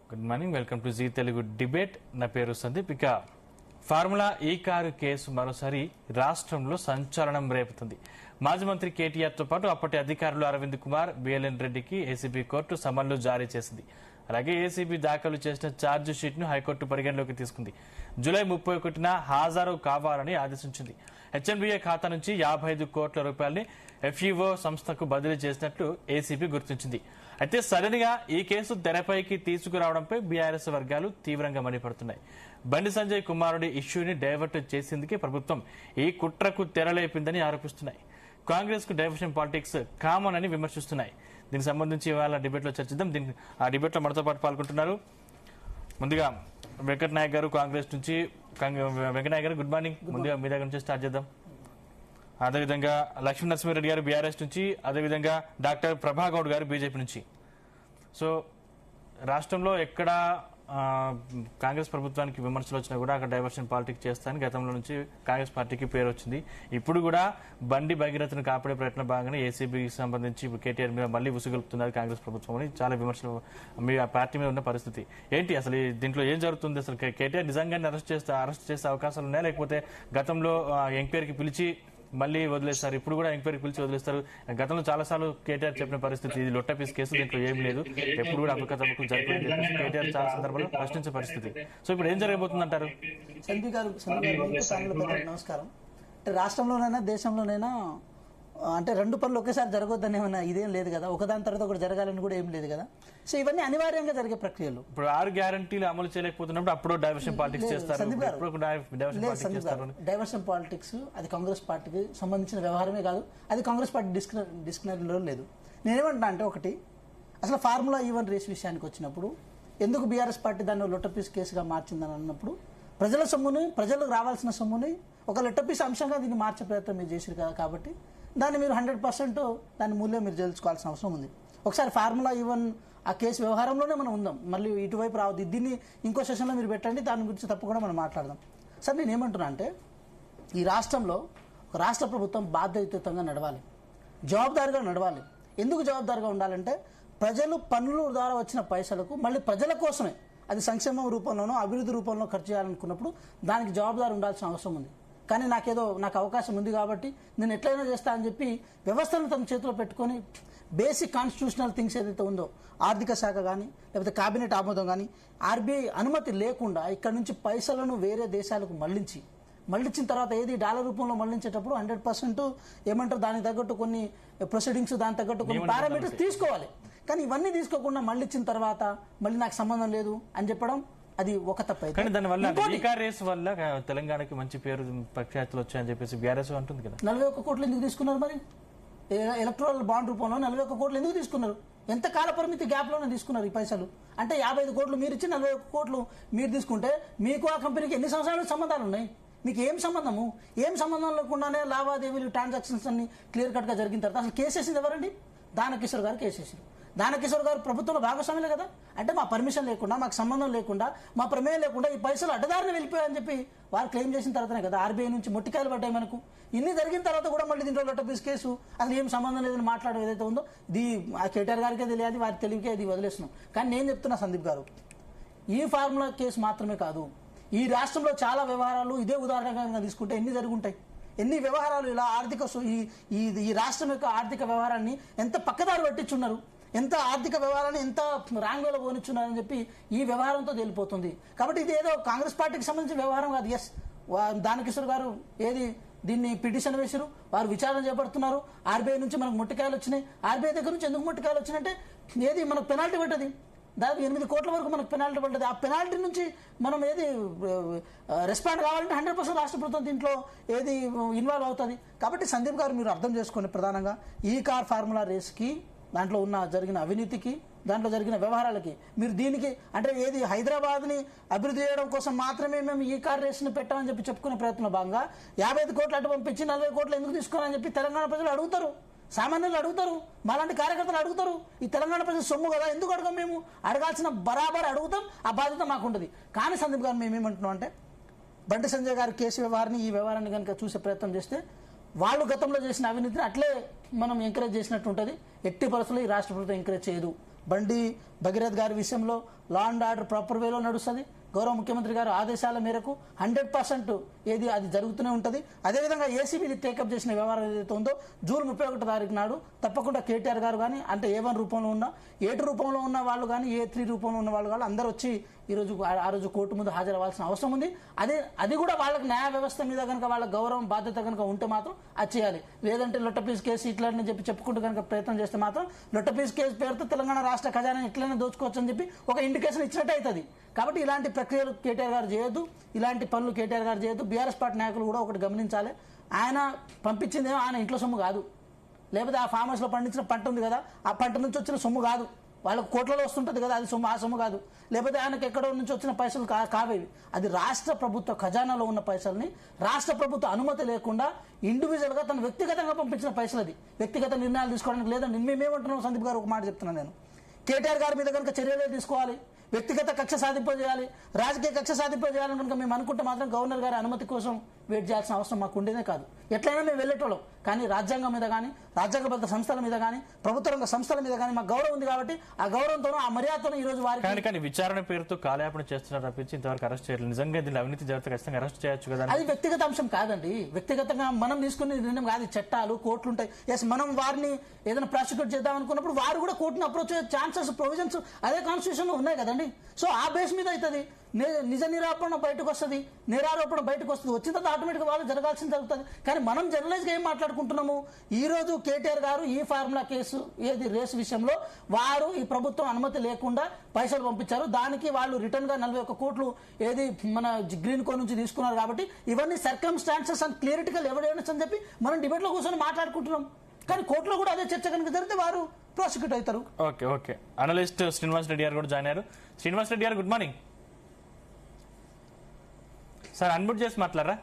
Good morning, welcome to Zee Telugu debate. నా పేరు సందీప్. ఇక ఫార్ములా ఈ కారు కేసు మరోసారి రాష్ట్రంలో సంచలనం రేపుతుంది. మాజీ మంత్రి కేటీఆర్తో పాటు అప్పటి అధికారులు అరవింద్ కుమార్, బిఎల్ఎన్ రెడ్డికి ఏసీబీ కోర్టు సమన్లు జారీ చేసింది. అలాగే ఏసీబీ దాఖలు చేసిన ఛార్జ్ షీట్ ను హైకోర్టు పరిగణలోకి తీసుకుంది. జూలై 31న హాజరు కావాలని ఆదేశించింది. హెచ్ఎంబీఏ ఖాతా నుంచి 55 కోట్ల రూపాయలని ఎఫ్ఈఓ సంస్థకు బదిలీ చేసినట్లు ఏసీబీ గుర్తించింది. అయితే సడన్ గా ఈ కేసు తెరపైకి తీసుకురావడంపై బీఆర్ఎస్ వర్గాలు తీవ్రంగా మండిపడుతున్నాయి. బండి సంజయ్ కుమారుడి ఇష్యూని డైవర్ట్ చేసేందుకే ప్రభుత్వం ఈ కుట్రకు తెరలేపిందని ఆరోపిస్తున్నాయి. కాంగ్రెస్ కు డైవర్షన్ పాలిటిక్స్ కామన్ అని విమర్శిస్తున్నాయి. దీనికి సంబంధించి ఇవాళ డిబేట్ లో చర్చిద్దాం. ఆ డిబేట్ లో మనతో పాటు పాల్గొంటున్నారు ముందుగా వెంకట్ నాయక్ గారు కాంగ్రెస్ నుంచి. వెంకట్ నాయక్ గారు గుడ్ మార్నింగ్. ముందుగా మీ దగ్గర నుంచి స్టార్ట్ చేద్దాం. అదేవిధంగా లక్ష్మీ నరసింహారెడ్డి గారు బీఆర్ఎస్ నుంచి, అదేవిధంగా డాక్టర్ ప్రభాగౌడ్ గారు బీజేపీ నుంచి. సో రాష్ట్రంలో ఎక్కడ కాంగ్రెస్ ప్రభుత్వానికి విమర్శలు వచ్చినా కూడా అక్కడ డైవర్షన్ పాలిటిక్స్ చేస్తానని గతంలో నుంచి కాంగ్రెస్ పార్టీకి పేరు వచ్చింది. ఇప్పుడు కూడా బండి భగీరథను కాపాడే ప్రయత్నం భాగంగా ఏసీబీకి సంబంధించి కేటీఆర్ మీద మళ్లీ ఉసుగొలుపుతున్నారు కాంగ్రెస్ ప్రభుత్వం అని చాలా విమర్శలు మీ పార్టీ మీద ఉన్న పరిస్థితి ఏంటి? అసలు దీంట్లో ఏం జరుగుతుంది? అసలు కేటీఆర్ నిజంగానే అరెస్ట్ చేసే అవకాశాలు ఉన్నాయా, లేకపోతే గతంలో ఎంక్వైరీకి పిలిచి మళ్ళీ వదిలేస్తారు, ఇప్పుడు కూడా ఎంక్వైరీకి పిలిచి వదిలేస్తారు? గతంలో చాలాసార్లు కేటీఆర్ చెప్పిన పరిస్థితి ఇది లొట్టపీస్ కేసు, దీంట్లో ఏం లేదు, ఎప్పుడు కూడా అపకతలకు జరిపోయింది కేటీఆర్ చాలా సందర్భాల్లో ప్రశ్నించే పరిస్థితి. సో ఇప్పుడు ఏం జరగబోతుంది అంటారు? సందీప్ గారు నమస్కారం. అంటే రాష్ట్రంలోనైనా దేశంలోనైనా అంటే రెండు పనులు ఒకేసారి జరగొద్దని ఏమన్నా ఇదేం లేదు కదా, ఒకదాని తర్వాత ఒకటి జరగాలని కూడా ఏం లేదు కదా. సో ఇవన్నీ అనివార్యంగా జరిగే ప్రక్రియలు. ఇప్పుడు 6 గ్యారంటీలు అమలు చేయలేకపోతున్నప్పుడు అప్పుడు డైవర్షన్ పాలిటిక్స్ చేస్తారు. డైవర్షన్ పాలిటిక్స్ అది కాంగ్రెస్ పార్టీకి సంబంధించిన వ్యవహారమే కాదు, అది కాంగ్రెస్ పార్టీ డిస్కనరీలో లేదు. నేనేమంటున్నా అంటే, ఒకటి అసలు ఫార్ములా ఈవెన్ రేస్ విషయానికి వచ్చినప్పుడు ఎందుకు బీఆర్ఎస్ పార్టీ దాన్ని లొట్టపీస్ కేసుగా మార్చిందని అన్నప్పుడు, ప్రజల సొమ్ముని, ప్రజలకు రావాల్సిన సొమ్ముని ఒక లొట్టపీస్ అంశంగా దీన్ని మార్చే ప్రయత్నం మీరు చేశారు కదా. కాబట్టి దాన్ని మీరు 100% దాని మూల్యం మీరు తెలుసుకోవాల్సిన అవసరం ఉంది. ఒకసారి ఫార్ములా ఈవెన్ ఆ కేసు వ్యవహారంలోనే మనం ఉందాం, మళ్ళీ ఇటువైపు రావద్దు. దీన్ని ఇంకో సెషన్లో మీరు పెట్టండి, దాని గురించి తప్పకుండా మనం మాట్లాడదాం. సార్ నేను ఏమంటున్నా అంటే, ఈ రాష్ట్రంలో ఒక రాష్ట్ర ప్రభుత్వం బాధ్యతాయుతంగా నడవాలి, జవాబుదారిగా నడవాలి. ఎందుకు జవాబుదారిగా ఉండాలంటే, ప్రజలు పన్నుల ద్వారా వచ్చిన పైసలకు మళ్ళీ ప్రజల కోసమే, అది సంక్షేమం రూపంలోనో అభివృద్ధి రూపంలో ఖర్చు చేయాలనుకున్నప్పుడు దానికి జవాబుదారి ఉండాల్సిన అవసరం ఉంది. కానీ నాకు అవకాశం ఉంది కాబట్టి నేను ఎట్లయినా చేస్తా అని చెప్పి వ్యవస్థను తన చేతిలో పెట్టుకొని బేసిక్ కాన్స్టిట్యూషనల్ థింగ్స్ ఏదైతే ఉందో, ఆర్థిక శాఖ కానీ లేకపోతే కేబినెట్ ఆమోదం కానీ ఆర్బీఐ అనుమతి లేకుండా ఇక్కడ నుంచి పైసలను వేరే దేశాలకు మళ్లించిన తర్వాత ఏది డాలర్ రూపంలో మళ్లించేటప్పుడు 100% ఏమంటారు, దానికి తగ్గట్టు కొన్ని ప్రొసీడింగ్స్, దానికి తగ్గట్టు కొన్ని పారామీటర్స్ తీసుకోవాలి. కానీ ఇవన్నీ తీసుకోకుండా మళ్లించిన తర్వాత మళ్ళీ నాకు సంబంధం లేదు అని చెప్పడం అది ఒక తప్ప. కానీ దానివల్ల రేస్ వల్ల తెలంగాణకి మంచి పేరు ప్రఖ్యాతులు వచ్చాయని చెప్పేసి బీఆర్ఎస్ అంటుంది కదా. 41 కోట్లు ఎందుకు తీసుకున్నారు? మరి ఎలక్ట్రల్ బాండ్ రూపంలో 41 కోట్లు ఎందుకు తీసుకున్నారు? ఎంత కాల పరిమితి గ్యాప్ లోనే తీసుకున్నారు ఈ పైసలు? అంటే 55 కోట్లు మీరు ఇచ్చి 41 కోట్లు మీరు తీసుకుంటే మీకు ఆ కంపెనీకి ఎన్ని సంవత్సరాల సంబంధాలు ఉన్నాయి? మీకు ఏం సంబంధము? ఏం సంబంధం లేకుండానే లావాదేవీలు, ట్రాన్సాక్షన్స్ అన్ని క్లియర్ కట్ గా జరిగిన తర్వాత అసలు కేసేసింది ఎవరండి? దానకిషోర్ గారు కేసేసారు. దానకిషోర్ గారు ప్రభుత్వంలో భాగస్వామ్యులే కదా. అంటే మా పర్మిషన్ లేకుండా, మాకు సంబంధం లేకుండా, మా ప్రమేయం లేకుండా ఈ పైసలు అడ్డదారిని వెళ్ళిపోయాయని చెప్పి వారు క్లెయిమ్ చేసిన తర్వాతనే కదా ఆర్బీఐ నుంచి మొట్టికాయలు పడ్డాయి మనకు. ఇన్ని జరిగిన తర్వాత కూడా మళ్ళీ దీంట్లో లొట్టపీస్ కేసు, అసలు ఏం సంబంధం లేదని మాట్లాడడం ఏదైతే ఉందో ఇది ఆ కేటీఆర్ గారికే తెలియాలి, వారి తెలివికే అది వదిలేస్తున్నాం. కానీ నేను చెప్తున్నా సందీప్ గారు, ఈ ఫార్ములా కేసు మాత్రమే కాదు, ఈ రాష్ట్రంలో చాలా వ్యవహారాలు ఇదే ఉదాహరణగా తీసుకుంటే ఎన్ని జరుగుంటాయి, ఎన్ని వ్యవహారాలు ఇలా ఈ రాష్ట్రం యొక్క ఆర్థిక వ్యవహారాన్ని ఎంత పక్కదారి పట్టించున్నారు, ఎంత ఆర్థిక వ్యవహారాన్ని ఎంత రాంగ్ వేలో పోనిచ్చున్నారని చెప్పి ఈ వ్యవహారంతో తేలిపోతుంది. కాబట్టి ఇది ఏదో కాంగ్రెస్ పార్టీకి సంబంధించిన వ్యవహారం కాదు. ఎస్, దానకిషోర్ గారు దీన్ని పిటిషన్ వేశారు, వారు విచారణ చేపడుతున్నారు. ఆర్బీఐ నుంచి మనకు మొట్టికాయలు వచ్చినాయి. ఆర్బీఐ దగ్గర నుంచి ఎందుకు మొట్టికాయలు వచ్చినాయంటే మనకు పెనాల్టీ పడ్డది, దాదాపు 8 కోట్ల వరకు మనకు పెనాల్టీ పడ్డది. ఆ పెనాల్టీ నుంచి మనం రెస్పాండ్ కావాలంటే 100% రాష్ట్ర ప్రభుత్వం దీంట్లో ఇన్వాల్వ్ అవుతుంది. కాబట్టి సందీప్ గారు మీరు అర్థం చేసుకోండి, ప్రధానంగా ఈ కార్ ఫార్ములా రేస్కి, దాంట్లో జరిగిన అవినీతికి, దాంట్లో జరిగిన వ్యవహారాలకి మీరు దీనికి అంటే హైదరాబాద్ని అభివృద్ధి చేయడం కోసం మాత్రమే మేము ఈ కార్ రేస్ని పెట్టామని చెప్పి చెప్పుకునే ప్రయత్నంలో భాగంగా 55 కోట్లు అటు పంపించి 40 కోట్లు ఎందుకు తీసుకోవాలని చెప్పి తెలంగాణ ప్రజలు అడుగుతారు, సామాన్యులు అడుగుతారు, మాలాంటి కార్యకర్తలు అడుగుతారు. ఈ తెలంగాణ ప్రజల సొమ్ము కదా, ఎందుకు అడగం? మేము అడగాల్సిన బరాబర్ అడుగుతాం, ఆ బాధ్యత మాకుంటుంది. కానీ సందీప్ గారు మేము ఏమంటున్నాం అంటే, బండి సంజయ్ గారి కేసు వ్యవహారాన్ని, ఈ వ్యవహారాన్ని కనుక చూసే ప్రయత్నం చేస్తే వాళ్ళు గతంలో చేసిన అవినీతిని అట్లే మనం ఎంకరేజ్ చేసినట్టు ఉంటుంది. ఎట్టి పరిస్థితుల్లో ఈ రాష్ట్ర ప్రభుత్వం ఎంకరేజ్ చేయదు. బండి భగీరథ్ గారి విషయంలో లా అండ్ ఆర్డర్ ప్రాపర్ వేలో నడుస్తుంది. గౌరవ ముఖ్యమంత్రి గారు ఆదేశాల మేరకు 100% ఏది అది జరుగుతూనే ఉంటుంది. అదేవిధంగా ఏసీబీ టేకప్ చేసిన వ్యవహారం ఏదైతే ఉందో జూన్ 31 తారీఖు నాడు తప్పకుండా కేటీఆర్ గారు కానీ అంటే A1 రూపంలో ఉన్న A2 రూపంలో ఉన్న వాళ్ళు కానీ A3 రూపంలో ఉన్న వాళ్ళు కానీ అందరూ వచ్చి ఈరోజు ఆ రోజు కోర్టు ముందు హాజరవ్వాల్సిన అవసరం ఉంది. అది కూడా వాళ్ళకి న్యాయ వ్యవస్థ మీద కనుక వాళ్ళ గౌరవం బాధ్యత కనుక ఉంటే మాత్రం అది చేయాలి. లేదంటే లొట్టపీస్ కేసు ఇట్లాంటి చెప్పుకుంటూ కనుక ప్రయత్నం చేస్తే మాత్రం లొట్టపీస్ కేసు పేరుతో తెలంగాణ రాష్ట్ర ఖజానా ఇట్లనే దోచుకోవచ్చు అని చెప్పి ఒక ఇండికేషన్ ఇచ్చినట్టు అవుతుంది. కాబట్టి ఇలాంటి ప్రక్రియలు కేటీఆర్ గారు చేయొద్దు, ఇలాంటి పనులు కేటీఆర్ గారు చేయొద్దు. బీఆర్ఎస్ పార్టీ నాయకులు కూడా ఒకటి గమనించాలి. ఆయన పంపించిందేమో ఆయన ఇంట్లో సొమ్ము కాదు, లేకపోతే ఆ ఫామ్ హౌస్లో పండించిన పంట ఉంది కదా ఆ పంట నుంచి వచ్చిన సొమ్ము కాదు, వాళ్ళకు కోట్లలో వస్తుంటుంది కదా అది సొమ్ము, ఆ సొమ్ము కాదు. లేకపోతే ఆయనకు ఎక్కడో నుంచి వచ్చిన పైసలు కావేవి. అది రాష్ట్ర ప్రభుత్వ ఖజానాలో ఉన్న పైసల్ని రాష్ట్ర ప్రభుత్వ అనుమతి లేకుండా ఇండివిజువల్గా తను వ్యక్తిగతంగా పంపించిన పైసలు. అది వ్యక్తిగత నిర్ణయాలు తీసుకోవడానికి లేదండి. మేమేమంటున్నాం సందీప్ గారు ఒక మాట చెప్తున్నాను నేను. కేటీఆర్ గారి మీద కనుక చర్యలే తీసుకోవాలి, వ్యక్తిగత కక్ష సాధింపు చేయాలి, రాజకీయ కక్ష సాధింపు చేయాలని కనుక మేము అనుకుంటే మాత్రం గవర్నర్ గారి అనుమతి కోసం వెయిట్ చేయాల్సిన అవసరం మాకు ఉండేదే కాదు. ఎట్లయినా మేము వెళ్ళేటోళ్ళం. కానీ రాజ్యాంగం మీద కానీ రాజ్యాంగబద్ధ సంస్థల మీద కానీ ప్రభుత్వ రంగ సంస్థల మీద కానీ మాకు గౌరవం ఉంది. కాబట్టి ఆ గౌరవంతోనూ ఆ మర్యాదతోనూ ఈ రోజు వారికి కానీ విచారణ పేరుతో కాలయాపన చేస్తున్నారు తప్పించి ఇంతవరకు అరెస్ట్ చేయలేదు. నిజంగా దీనిలో అవినీతి జరిగితే ఖచ్చితంగా అరెస్ట్ చేయొచ్చు కదా. అది వ్యక్తిగత అంశం కాదండి. వ్యక్తిగతంగా మనం తీసుకునే నిర్ణయం కాదు. చట్టాలు కోర్టులు ఉంటాయి. ఎస్, మనం వారిని ఏదైనా ప్రాసిక్యూట్ చేద్దాం అనుకున్నప్పుడు వారు కూడా కోర్టును అప్రోచ్ అయ్యే ఛాన్సెస్ ప్రొవిజన్స్ అదే కాన్స్టిట్యూషన్ లో ఉన్నాయి కదండి. సో ఆ బేస్ మీద అవుతుంది. నిజ నిరాపణ బయటకు వస్తుంది, నిరారోపణ బయటకు వస్తుంది. వచ్చిన తర్వాత ఆటోమేటిక్గా వాళ్ళు జరగాల్సింది జరుగుతుంది. కానీ మనం జర్నలైజ్గా ఏం మాట్లాడుకుంటున్నాము, ఈ రోజు కేటీఆర్ గారు ఈ ఫార్ములా కేసు ఏది రేసు విషయంలో వారు ఈ ప్రభుత్వం అనుమతి లేకుండా పైసలు పంపించారు. దానికి వాళ్ళు రిటర్న్ గా 41 కోట్లు ఏది మన గ్రీన్ కో నుంచి తీసుకున్నారు. కాబట్టి ఇవన్నీ సర్కమ్స్టాన్సెస్ అండ్ క్లియరిటికల్ ఎవిడెన్స్ అని చెప్పి మనం డిబేట్ లో కూర్చొని మాట్లాడుకుంటున్నాం. కానీ కోర్టులో కూడా అదే చర్చ కనుక జరిగితే వారు ప్రాసిక్యూట్ అవుతారు. ఓకే అనలిస్ట్ శ్రీనివాస్ రెడ్డి గారు కూడా జాయిన్ అయ్యారు. శ్రీనివాస్ రెడ్డి గారు గుడ్ మార్నింగ్ సార్. అన్మ్యూట్ చేసి మాట్లాడరా.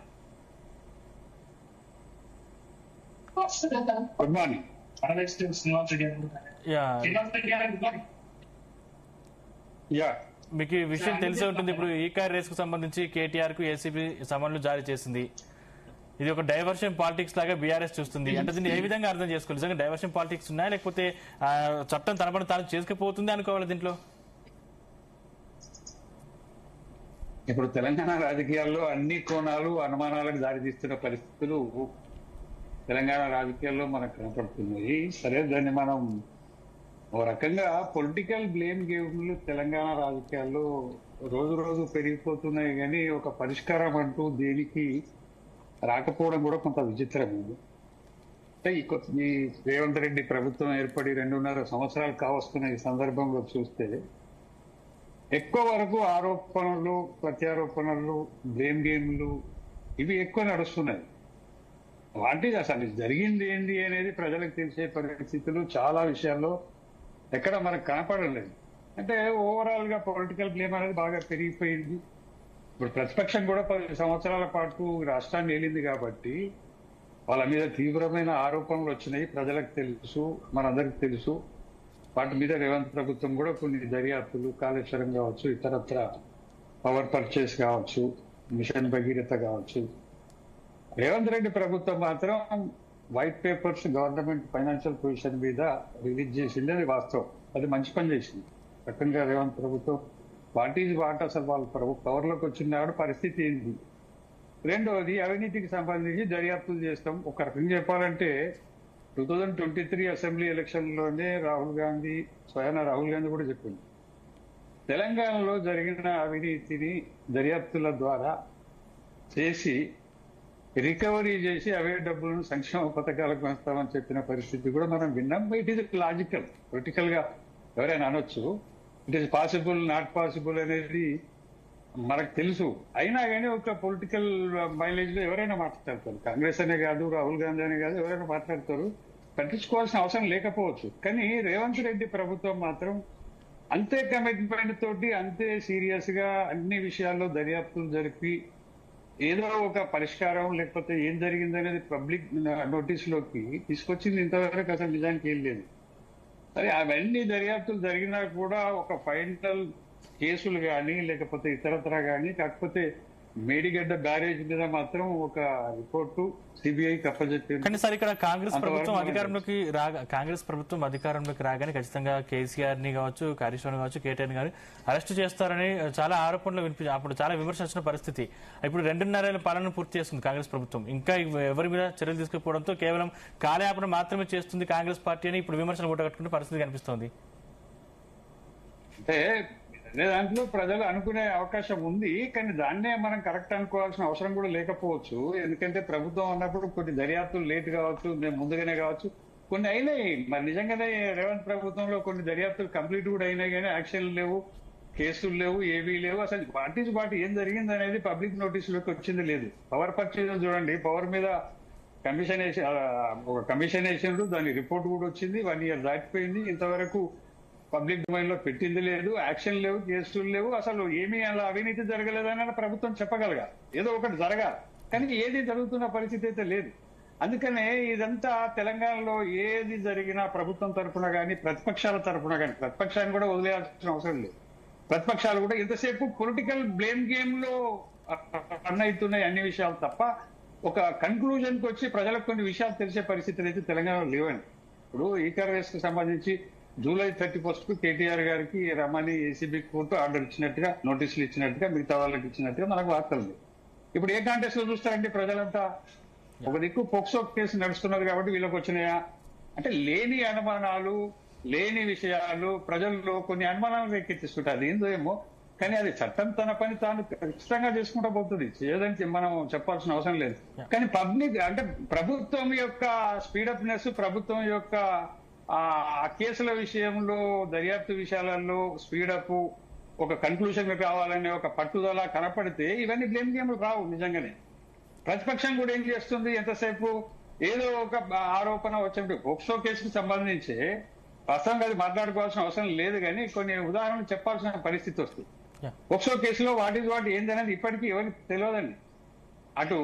Good morning analyst Srinivas Reddy గారు. మీకు ఈ విషయం తెలిసే ఉంటుంది. ఇప్పుడు ఈ కార్ రేస్ కు సంబంధించి కేటీఆర్ కు ఏసీబీ సమన్లు జారీ చేసింది. ఇది ఒక డైవర్షన్ పాలిటిక్స్ లాగా బీఆర్ఎస్ చూస్తుంది. అంటే దీన్ని ఏ విధంగా అర్థం చేసుకోవాలి? నిజంగా డైవర్షన్ పాలిటిక్స్ ఉన్నాయా లేకపోతే చట్టం తన పని తాను చేసుకుపోతుంది అనుకోవాలి దీంట్లో? ఇప్పుడు తెలంగాణ రాజకీయాల్లో అన్ని కోణాలు అనుమానాలకు దారితీస్తున్న పరిస్థితులు తెలంగాణ రాజకీయాల్లో మనకు కనపడుతున్నాయి. సరే, దాన్ని మనం ఓ రకంగా పొలిటికల్ బ్లేమ్ గేమ్లు తెలంగాణ రాజకీయాల్లో రోజు రోజు పెరిగిపోతున్నాయి. కానీ ఒక పరిష్కారం అంటూ దేనికి రాకపోవడం కూడా కొంత విచిత్రమైంది. అంటే ఈ రేవంత్ రెడ్డి ప్రభుత్వం ఏర్పడి 2.5 సంవత్సరాలు కావస్తున్న ఈ సందర్భంలో చూస్తే ఎక్కువ వరకు ఆరోపణలు, ప్రత్యారోపణలు, బ్లేమ్ గేమ్లు ఇవి ఎక్కువ నడుస్తున్నాయి. వాటికి అసలు జరిగింది ఏంది అనేది ప్రజలకు తెలిసే పరిస్థితులు చాలా విషయాల్లో ఎక్కడ మనకు కనపడలేదు. అంటే ఓవరాల్ గా పొలిటికల్ బ్లేమ్ అనేది బాగా పెరిగిపోయింది. ఇప్పుడు ప్రతిపక్షం కూడా 10 సంవత్సరాల పాటు రాష్ట్రాన్ని ఏలింది కాబట్టి వాళ్ళ మీద తీవ్రమైన ఆరోపణలు వచ్చినాయి. ప్రజలకు తెలుసు, మనందరికి తెలుసు. వాటి మీద రేవంత్ ప్రభుత్వం కూడా కొన్ని దర్యాప్తులు, కాళేశ్వరం కావచ్చు, ఇతరత్ర పవర్ పర్చేస్ కావచ్చు, మిషన్ భగీరథ కావచ్చు. రేవంత్ రెడ్డి ప్రభుత్వం మాత్రం white papers government financial position మీద రిలీజ్ చేసింది. అది వాస్తవం, అది మంచి పని చేసింది. రకంగా రేవంత్ ప్రభుత్వం వాట్ ఈజ్ వాట్, అసలు వాళ్ళ పవర్లోకి వచ్చినాడు పరిస్థితి ఏంటి. రెండవది అవినీతికి సంబంధించి దర్యాప్తులు చేస్తాం. ఒక రకంగా చెప్పాలంటే 2023 అసెంబ్లీ ఎలక్షన్లోనే రాహుల్ గాంధీ కూడా చెప్పింది, తెలంగాణలో జరిగిన అవినీతిని దర్యాప్తుల ద్వారా చేసి రికవరీ చేసి అవే డబ్బులను సంక్షేమ పథకాలకు వేస్తామని చెప్పిన పరిస్థితి కూడా మనం విన్నాం. It is logical. పొలిటికల్ గా ఎవరైనా అనొచ్చు, it is possible, not possible అనేది మనకు తెలుసు. అయినా కానీ ఒక పొలిటికల్ మైలేజ్ లో ఎవరైనా మాట్లాడతారు. కాంగ్రెస్ అనే కాదు, రాహుల్ గాంధీ అనే కాదు, ఎవరైనా మాట్లాడతారు. పట్టించుకోవాల్సిన అవసరం లేకపోవచ్చు. కానీ రేవంత్ రెడ్డి ప్రభుత్వం మాత్రం అంతే కమిట్మెంట్ తోటి, అంతే సీరియస్ గా అన్ని విషయాల్లో దర్యాప్తులు జరిపి ఏదో ఒక పరిష్కారం లేకపోతే ఏం జరిగిందనేది పబ్లిక్ నోటీస్ లోకి తీసుకొచ్చింది. ఇంతవరకు అసలు నిజానికి ఏం లేదు. సరే, అవన్నీ దర్యాప్తులు జరిగినా కూడా ఒక ఫైనల్ కేసులు కానీ లేకపోతే ఇతరత్ర కానీ, కాకపోతే మేడిగడ్డ బ్యారేజ్ మీద మాత్రం ఒక రిపోర్టు సిబిఐకి అప్పచెప్పింది. కానీ సార్ ఇక్కడ కాంగ్రెస్ ప్రభుత్వం అంతవరకు అధికారంలోకి రాగానే ఖచ్చితంగా కేసీఆర్ ని కావచ్చు, హరీష్ రావు కావచ్చు, కేటీఆర్ గాని అరెస్ట్ చేస్తారని చాలా ఆరోపణలు అప్పుడు చాలా విమర్శ వచ్చిన పరిస్థితి. ఇప్పుడు 2.5 ఏళ్ల పాలన పూర్తి చేస్తుంది కాంగ్రెస్ ప్రభుత్వం, ఇంకా ఎవరి మీద చర్యలు తీసుకోకపోవడంతో కేవలం కాలయాపన మాత్రమే చేస్తుంది కాంగ్రెస్ పార్టీ అని ఇప్పుడు విమర్శలు మూటగట్టుకునే పరిస్థితి కనిపిస్తోంది. అంటే అదే దాంట్లో ప్రజలు అనుకునే అవకాశం ఉంది, కానీ దాన్నే మనం కరెక్ట్ అనుకోవాల్సిన అవసరం కూడా లేకపోవచ్చు. ఎందుకంటే ప్రభుత్వం అన్నప్పుడు కొన్ని దర్యాప్తులు లేట్ కావచ్చు, మేము ముందుగానే కావచ్చు, కొన్ని అయినాయి. మరి నిజంగానే రేవంత్ ప్రభుత్వంలో కొన్ని దర్యాప్తులు కంప్లీట్ కూడా అయినాయి, కానీ యాక్షన్లు లేవు, కేసులు లేవు, ఏవీ లేవు. అసలు పార్టీ ఏం జరిగింది అనేది పబ్లిక్ నోటీసులోకి వచ్చింది లేదు. పవర్ పర్చేజ్ చూడండి, పవర్ మీద ఒక కమిషన్ వేసిండ్రు, దాని రిపోర్ట్ కూడా వచ్చింది. 1 year దాటిపోయింది, ఇంతవరకు పబ్లిక్ డొమైన్ లో పెట్టింది లేదు, యాక్షన్ లేవు, కేసులు లేవు. అసలు ఏమీ అలా అవినీతి జరగలేదని ప్రభుత్వం చెప్పగలగా, ఏదో ఒకటి జరగాలి, కానీ ఏది జరుగుతున్న పరిస్థితి అయితే లేదు. అందుకనే ఇదంతా తెలంగాణలో ఏది జరిగినా ప్రభుత్వం తరఫున కానీ ప్రతిపక్షాల తరఫున కానీ, ప్రతిపక్షాన్ని కూడా వదిలేయాల్సిన అవసరం లేదు, ప్రతిపక్షాలు కూడా ఇంతసేపు పొలిటికల్ బ్లేమ్ గేమ్ లో రన్ అవుతున్నాయి అన్ని విషయాలు తప్ప ఒక కన్క్లూజన్ కి వచ్చి ప్రజలకు కొన్ని విషయాలు తెలిసే పరిస్థితులు అయితే తెలంగాణలో లేవండి. ఇప్పుడు ఈకార్ఎస్ కి సంబంధించి July 31st కేటీఆర్ గారికి రమ్మని ఏసీబీ కోర్టు ఆర్డర్ ఇచ్చినట్టుగా, నోటీసులు ఇచ్చినట్టుగా, మిగతా వాళ్ళకి ఇచ్చినట్టుగా మనకు వార్తలు లేవు. ఇప్పుడు ఏ కాంటెస్ట్ లో చూస్తారంటే ప్రజలంతా ఒక దిక్కు పోక్సో కేసు నడుస్తున్నది కాబట్టి వీళ్ళకి వచ్చినాయా అంటే లేని అనుమానాలు, లేని విషయాలు ప్రజల్లో కొన్ని అనుమానాలు రేకెత్తిస్తుంటారు. అది ఏందో ఏమో, కానీ అది చట్టం తన పని తాను ఖచ్చితంగా చేసుకుంటూ పోతుంది, చేయదని మనం చెప్పాల్సిన అవసరం లేదు. కానీ పబ్లిక్ అంటే ప్రభుత్వం యొక్క స్పీడప్నెస్, ప్రభుత్వం యొక్క ఆ కేసుల విషయంలో, దర్యాప్తు విషయాలలో స్పీడప్, ఒక కన్క్లూషన్ కావాలనే ఒక పట్టుదల కనపడితే ఇవన్నీ బ్లేమ్ గేమ్లు రావు. నిజంగానే ప్రతిపక్షం కూడా ఏం చేస్తుంది, ఎంతసేపు ఏదో ఒక ఆరోపణ వచ్చినప్పుడు పోక్సో కేసుకు సంబంధించి వాస్తవంగా అది మాట్లాడుకోవాల్సిన అవసరం లేదు, కానీ కొన్ని ఉదాహరణలు చెప్పాల్సిన పరిస్థితి వస్తుంది. పోక్సో కేసులో వాట్ ఏందనేది ఇప్పటికీ ఎవరికి తెలియదండి. అటు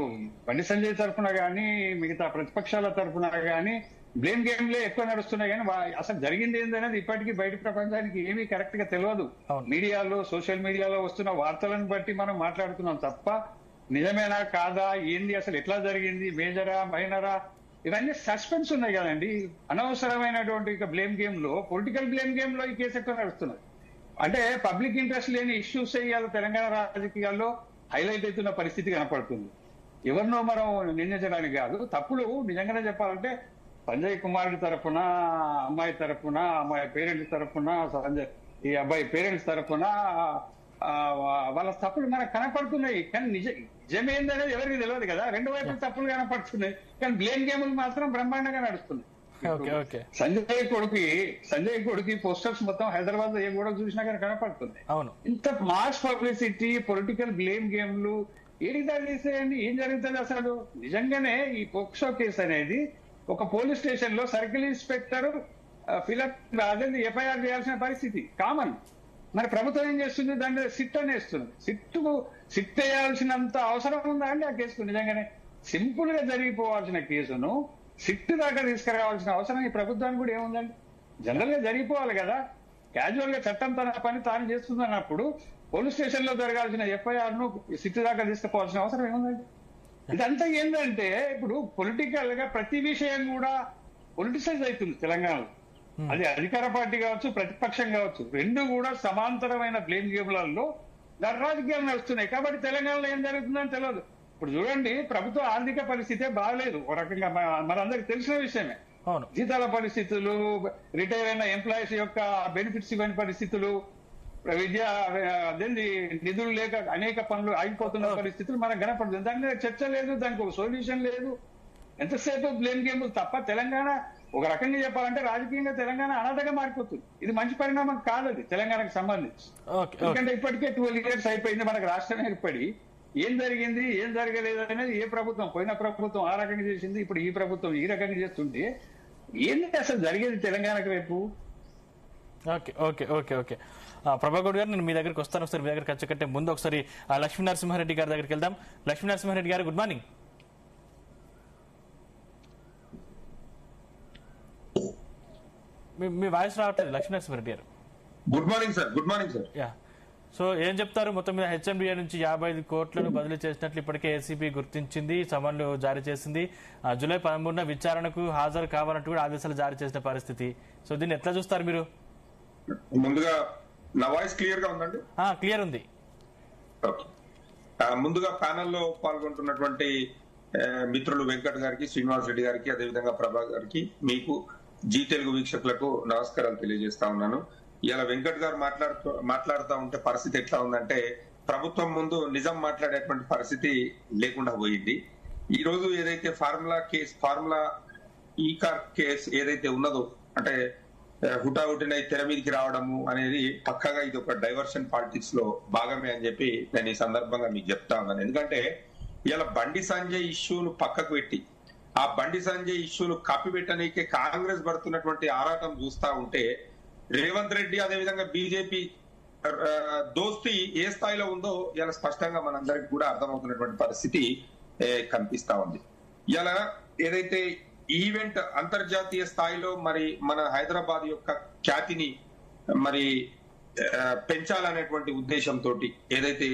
బండి సంజయ్ తరఫున కానీ, మిగతా ప్రతిపక్షాల తరఫున కానీ బ్లేమ్ గేమ్లే ఎక్కువ నడుస్తున్నాయి, కానీ అసలు జరిగింది ఏందనేది ఇప్పటికీ బయట ప్రపంచానికి ఏమీ కరెక్ట్ గా తెలియదు. మీడియాలో, సోషల్ మీడియాలో వస్తున్న వార్తలను బట్టి మనం మాట్లాడుతున్నాం తప్ప నిజమేనా కాదా, ఏంది, అసలు ఎట్లా జరిగింది, మేజరా మైనరా, ఇవన్నీ సస్పెన్స్ ఉన్నాయి కదండి. అనవసరమైనటువంటి బ్లేమ్ గేమ్ లో, పొలిటికల్ బ్లేమ్ గేమ్ లో ఈ కేసు ఎక్కువ నడుస్తున్నది. అంటే పబ్లిక్ ఇంట్రెస్ట్ లేని ఇష్యూస్ ఇవాళ తెలంగాణ రాజకీయాల్లో హైలైట్ అవుతున్న పరిస్థితి కనపడుతుంది. ఎవరినో మనం నిందించడానికి కాదు, తప్పులు నిజంగానే చెప్పాలంటే సంజయ్ కుమారుడి తరఫున, అమ్మాయి తరఫున, అమ్మాయి పేరెంట్స్ తరఫున, ఈ అబ్బాయి పేరెంట్స్ తరఫున వాళ్ళ తప్పులు మనకు కనపడుతున్నాయి, కానీ నిజమేందనేది ఎవరికి తెలియదు కదా. రెండు వైపులు తప్పులు కనపడుతున్నాయి, కానీ బ్లేమ్ గేములు మాత్రం బ్రహ్మాండంగా నడుస్తున్నాయి. సంజయ్ కొడుకి పోస్టర్స్ మొత్తం హైదరాబాద్ లో ఏ కూడా చూసినా కానీ కనపడుతుంది. ఇంత మాస్ పబ్లిసిటీ, పొలిటికల్ బ్లేమ్ గేమ్లు ఏది దాడి చేసేయండి, ఏం జరుగుతుంది అసలు? నిజంగానే ఈ పోక్సో కేసు అనేది ఒక పోలీస్ స్టేషన్ లో సర్కిల్ ఇన్స్పెక్టర్ ఫిలప్ అదే ఎఫ్ఐఆర్ చేయాల్సిన పరిస్థితి కామన్. మరి ప్రభుత్వం ఏం చేస్తుంది, దాని సిట్ అనేస్తుంది. సిట్ వేయాల్సినంత అవసరం ఉందా అండి ఆ కేసుకు? నిజంగానే సింపుల్ గా జరిగిపోవాల్సిన కేసును సిట్ దాకా తీసుకురావాల్సిన అవసరం ఈ ప్రభుత్వానికి కూడా ఏముందండి? జనరల్ గా జరిగిపోవాలి కదా. క్యాజువల్ గా చట్టం తన పని తాను చేస్తుంది అన్నప్పుడు పోలీస్ స్టేషన్ లో జరగాల్సిన ఎఫ్ఐఆర్ ను సిట్ దాకా తీసుకుపోవాల్సిన అవసరం ఏముందండి? ఇదంతా ఏంటంటే ఇప్పుడు పొలిటికల్ గా ప్రతి విషయం కూడా పొలిటిసైజ్ అవుతుంది తెలంగాణలో. అది అధికార పార్టీ కావచ్చు, ప్రతిపక్షం కావచ్చు, రెండు కూడా సమాంతరమైన బ్లేమ్ గేమ్లలో రాజకీయాలు నడుస్తున్నాయి. కాబట్టి తెలంగాణలో ఏం జరుగుతుందని తెలియదు. ఇప్పుడు చూడండి, ప్రభుత్వ ఆర్థిక పరిస్థితే బాగలేదు. ఒక రకంగా మనందరికి తెలిసిన విషయమే. జీతాల పరిస్థితులు, రిటైర్ అయిన ఎంప్లాయీస్ యొక్క బెనిఫిట్స్ ఇవ్వని పరిస్థితులు, విద్యా అదేంటి నిధులు లేక అనేక పనులు ఆగిపోతున్న పరిస్థితులు మనకు కనపడుతుంది. దాని మీద చర్చ లేదు, దానికి ఒక సొల్యూషన్ లేదు. ఎంతసేపు బ్లేమ్ గేమ్ తప్ప తెలంగాణ ఒక రకంగా చెప్పాలంటే రాజకీయంగా తెలంగాణ అనాథగా మారిపోతుంది. ఇది మంచి పరిణామం కాదు అది తెలంగాణకు సంబంధించి. ఎందుకంటే ఇప్పటికే 12 years అయిపోయింది మనకు రాష్ట్రం ఏర్పడి. ఏం జరిగింది, ఏం జరగలేదు అనేది ఏ ప్రభుత్వం, పోయిన ప్రభుత్వం ఆ రకంగా చేసింది, ఇప్పుడు ఈ ప్రభుత్వం ఈ రకంగా చేస్తుంటే ఏంటి అసలు జరిగేది తెలంగాణకు రేపు? Okay okay okay okay Prabhakar గారు, నేను మీ దగ్గరికి వస్తాను. ఒకసారి మీ దగ్గరికి వచ్చే కంటే ముందు ఒకసారి లక్ష్మీ నరసింహారెడ్డి గారి దగ్గరికి వెళ్దాం. లక్ష్మీ నరసింహారెడ్డి గారు, గుడ్ మార్నింగ్. మీ వాయిస్ రావట్లేదు లక్ష్మీ నరసింహారెడ్డి గారు. Good morning sir. Good morning sir. Yeah, so ఏం చెప్తారు? మొత్తం మీద హెచ్ఎండిఏ నుంచి 55 కోట్లను బదిలీ చేసినట్లు ఇప్పటికే ఏసీబీ గుర్తించింది, సమన్లు జారీ చేసింది. జూలై 13న విచారణకు హాజరు కావాలంటూ కూడా ఆదేశాలు జారీ చేసిన పరిస్థితి. సో దీన్ని ఎట్లా చూస్తారు మీరు? ముందుగా నా వాయిస్ క్లియర్ గా ఉందండి? క్లియర్ ఉంది. ముందుగా ప్యానెల్లో పాల్గొంటున్నటువంటి మిత్రులు వెంకట్ గారికి, శ్రీనివాస్ రెడ్డి గారికి, అదేవిధంగా ప్రభా గారికి, మీకు జీ తెలుగు వీక్షకులకు నమస్కారాలు తెలియజేస్తా ఉన్నాను. ఇలా వెంకట్ గారు మాట్లాడుతూ ఉంటే పరిస్థితి ఎట్లా ఉందంటే, ప్రభుత్వం ముందు నిజం మాట్లాడేటువంటి పరిస్థితి లేకుండా పోయింది. ఈ రోజు ఏదైతే ఫార్ములా ఈ కార్ కేసు ఏదైతే ఉన్నదో, అంటే హుటాహుటిన తెర మీదకి రావడము అనేది పక్కగా ఇది ఒక డైవర్షన్ పాలిటిక్స్ లో భాగమే అని చెప్పి నేను ఈ సందర్భంగా మీకు చెప్తా ఉన్నాను. ఎందుకంటే ఇలా బండి సంజయ్ ఇష్యూను పక్కకు పెట్టి ఆ బండి సంజయ్ ఇష్యూను కప్పిపెట్టనీకే కాంగ్రెస్ పడుతున్నటువంటి ఆరాటం చూస్తా ఉంటే, రేవంత్ రెడ్డి అదేవిధంగా బీజేపీ దోస్తి ఏ స్థాయిలో ఉందో ఇలా స్పష్టంగా మనందరికి కూడా అర్థమవుతున్నటువంటి పరిస్థితి కనిపిస్తా ఉంది. ఇలా ఏదైతే ఈవెంట్ అంతర్జాతీయ స్థాయిలో మరి మన హైదరాబాద్ యొక్క ఖ్యాతిని మరి పెంచాలనేటువంటి ఉద్దేశంతో ఏదైతే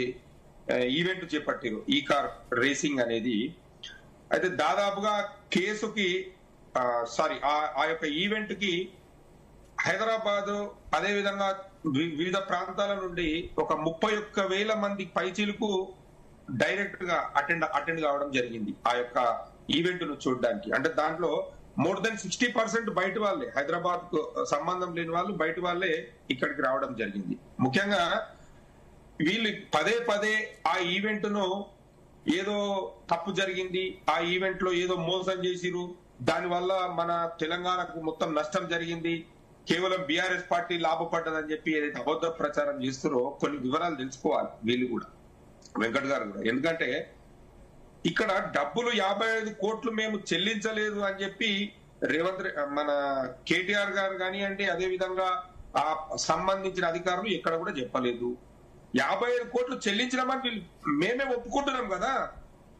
ఈవెంట్ చేపట్టారో ఈ కార్ రేసింగ్ అనేది, అయితే దాదాపుగా కేసుకి ఆ యొక్క ఈవెంట్ కి హైదరాబాద్ అదేవిధంగా వివిధ ప్రాంతాల నుండి ఒక 31,000 మంది పైచీలకు డైరెక్ట్ గా అటెండ్ కావడం జరిగింది ఆ యొక్క ఈవెంట్ ను చూడడానికి. అంటే దాంట్లో మోర్ దెన్ 60% బయట వాళ్ళే, హైదరాబాద్ కు సంబంధం లేని వాళ్ళు బయట వాళ్ళే ఇక్కడికి రావడం జరిగింది. ముఖ్యంగా వీళ్ళు పదే ఆ ఈవెంట్ ను ఏదో తప్పు జరిగింది, ఆ ఈవెంట్ లో ఏదో మోసం చేసిరు, దానివల్ల మన తెలంగాణకు మొత్తం నష్టం జరిగింది, కేవలం బీఆర్ఎస్ పార్టీ లాభపడ్డదని చెప్పి ఏదైతే అబద్ధ ప్రచారం చేస్తారో కొన్ని వివరాలు తెలుసుకోవాలి వీళ్ళు కూడా, వెంకట్ గారు కూడా. ఎందుకంటే ఇక్కడ డబ్బులు 55 కోట్లు మేము చెల్లించలేదు అని చెప్పి మన కేటీఆర్ గారు కానివ్వండి, అదే విధంగా ఆ సంబంధించిన అధికారులు ఎక్కడ కూడా చెప్పలేదు. 55 కోట్లు చెల్లించడం అని మేమే ఒప్పుకుంటున్నాం కదా.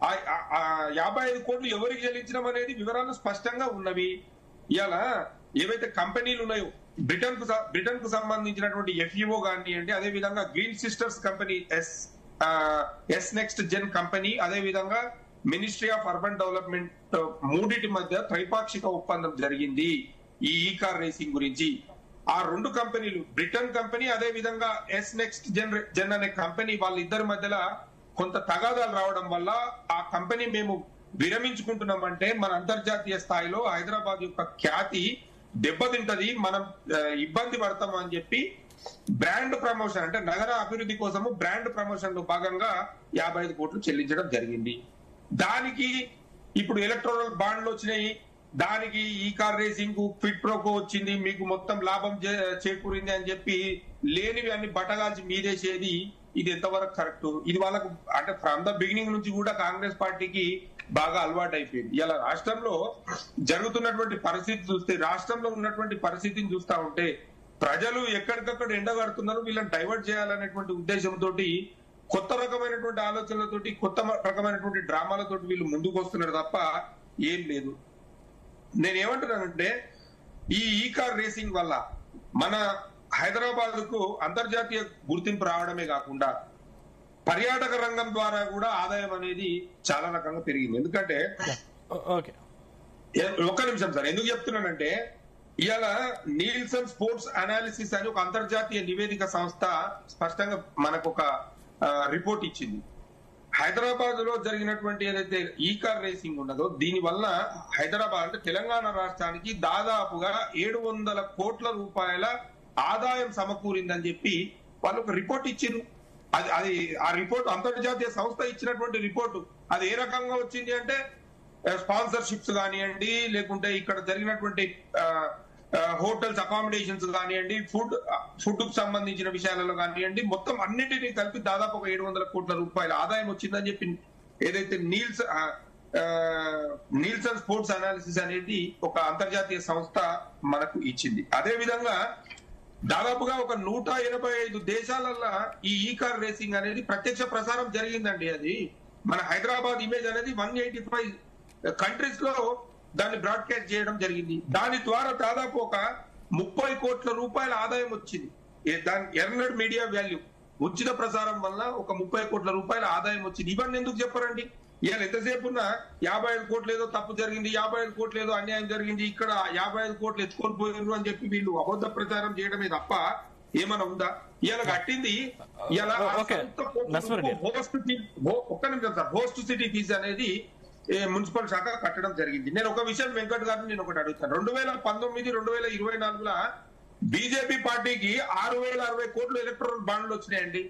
ఆ 55 కోట్లు ఎవరికి చెల్లించడం అనేది వివరాలు స్పష్టంగా ఉన్నవి. ఇవాళ ఏవైతే కంపెనీలు ఉన్నాయో, బ్రిటన్ కు సంబంధించినటువంటి ఎఫ్ఈఓ కానివ్వండి, అదే విధంగా green sisters company, S next gen company, అదే విధంగా మినిస్ట్రీ ఆఫ్ అర్బన్ డెవలప్మెంట్ మూడిటి మధ్య త్రైపాక్షిక ఒప్పందం జరిగింది ఈ కార్ రేసింగ్ గురించి. ఆ రెండు కంపెనీలు, బ్రిటన్ కంపెనీ అదే విధంగా ఎస్ నెక్స్ట్ జెన్ అనే కంపెనీ, వాళ్ళిద్దరి మధ్యలో కొంత తగాదాలు రావడం వల్ల ఆ కంపెనీ మేము విరమించుకుంటున్నామంటే మన అంతర్జాతీయ స్థాయిలో హైదరాబాద్ యొక్క ఖ్యాతి దెబ్బతింటది, మనం ఇబ్బంది పడతాం అని చెప్పి బ్రాండ్ ప్రమోషన్, అంటే నగర అభివృద్ధి కోసము బ్రాండ్ ప్రమోషన్ లో భాగంగా 55 కోట్లు చెల్లించడం జరిగింది. దానికి ఇప్పుడు ఎలక్ట్రల్ బాండ్లు వచ్చినాయి, దానికి ఈ కార్ రేసింగ్ కు క్విడ్ ప్రోకో వచ్చింది, మీకు మొత్తం లాభం చేకూరింది అని చెప్పి లేనివి అన్ని బట్టగాల్చి మీదేసేది, ఇది ఎంతవరకు కరెక్ట్? ఇది వాళ్ళకు అంటే ఫ్రమ్ ద బిగినింగ్ నుంచి కూడా కాంగ్రెస్ పార్టీకి బాగా అలవాటు అయిపోయింది. ఇలా రాష్ట్రంలో జరుగుతున్నటువంటి పరిస్థితి చూస్తే, రాష్ట్రంలో ఉన్నటువంటి పరిస్థితిని చూస్తా ఉంటే ప్రజలు ఎక్కడికక్కడ ఎండగడుతున్నారు, వీళ్ళని డైవర్ట్ చేయాలనేటువంటి ఉద్దేశంతో కొత్త రకమైనటువంటి ఆలోచనలతోటి, కొత్త రకమైనటువంటి డ్రామాలతోటి వీళ్ళు ముందుకు వస్తున్నారు తప్ప ఏం లేదు. నేనేమంటున్నానంటే ఈ కార్ రేసింగ్ వల్ల మన హైదరాబాద్ కు అంతర్జాతీయ గుర్తింపు రావడమే కాకుండా పర్యాటక రంగం ద్వారా కూడా ఆదాయం అనేది చాలా రకంగా పెరిగింది. ఎందుకంటే ఒక్క నిమిషం సార్, ఎందుకు చెప్తున్నానంటే ఇవాళ నీల్సన్ స్పోర్ట్స్ అనాలిసిస్ అని ఒక అంతర్జాతీయ నివేదిక సంస్థ స్పష్టంగా మనకు ఒక రిపోర్ట్ ఇచ్చింది. హైదరాబాద్ లో జరిగినటువంటి ఏదైతే ఈ కార్ రేసింగ్ ఉన్నదో దీని వల్ల హైదరాబాద్ అంటే తెలంగాణ రాష్ట్రానికి దాదాపుగా 700 కోట్ల రూపాయల ఆదాయం సమకూరిందని చెప్పి వాళ్ళు ఒక రిపోర్ట్ ఇచ్చారు. అది ఆ రిపోర్ట్ అంతర్జాతీయ సంస్థ ఇచ్చినటువంటి రిపోర్టు. అది ఏ రకంగా వచ్చింది అంటే స్పాన్సర్షిప్స్ కానివ్వండి, లేకుంటే ఇక్కడ జరిగినటువంటి హోటల్స్ అకామిడేషన్స్ కానివ్వండి, ఫుడ్ కు సంబంధించిన విషయాలలో కానివ్వండి, మొత్తం అన్నింటినీ కలిపి దాదాపు ఒక 700 కోట్ల రూపాయల ఆదాయం వచ్చిందని చెప్పి ఏదైతే నీల్సన్ స్పోర్ట్స్ అనాలిసిస్ అనేది ఒక అంతర్జాతీయ సంస్థ మనకు ఇచ్చింది. అదే విధంగా దాదాపుగా ఒక 185 దేశాలలో ఈ కార్ రేసింగ్ అనేది ప్రత్యక్ష ప్రసారం జరిగిందండి. అది మన హైదరాబాద్ ఇమేజ్ అనేది 185 కంట్రీస్ లో దాన్ని బ్రాడ్కాస్ట్ చేయడం జరిగింది. దాని ద్వారా దాదాపు ఒక 30 కోట్ల రూపాయల ఆదాయం వచ్చింది. దాని ఎర్నడ్ మీడియా వాల్యూ ఉచిత ప్రసారం వల్ల ఒక 30 కోట్ల రూపాయల ఆదాయం వచ్చింది. ఇవన్నీ ఎందుకు చెప్పారండి? ఇవాళ ఎంతసేపు ఉన్నా 55 కోట్లు ఏదో తప్పు జరిగింది, 55 కోట్లు ఏదో అన్యాయం జరిగింది, ఇక్కడ 55 కోట్లు ఎత్తుకొని పోయినారు అని చెప్పి వీళ్ళు అబద్ధ ప్రచారం చేయడమే తప్ప ఏమైనా ఉందా? ఇలా కట్టింది ఇలా ఓకే. నరసింహారెడ్డి. ఒక్క నిమిషం సార్, హోస్ట్ సిటీ ఫీజు అనేది మున్సిపల్ శాఖ కట్టడం జరిగింది. నేను ఒక విషయం వెంకట్ గారిని నేను ఒకటి అడుగుతాను. 2019, 2024 బీజేపీ పార్టీకి 6,060 కోట్లు ఎలక్టోరల్ బాండ్లు వచ్చినాయండి.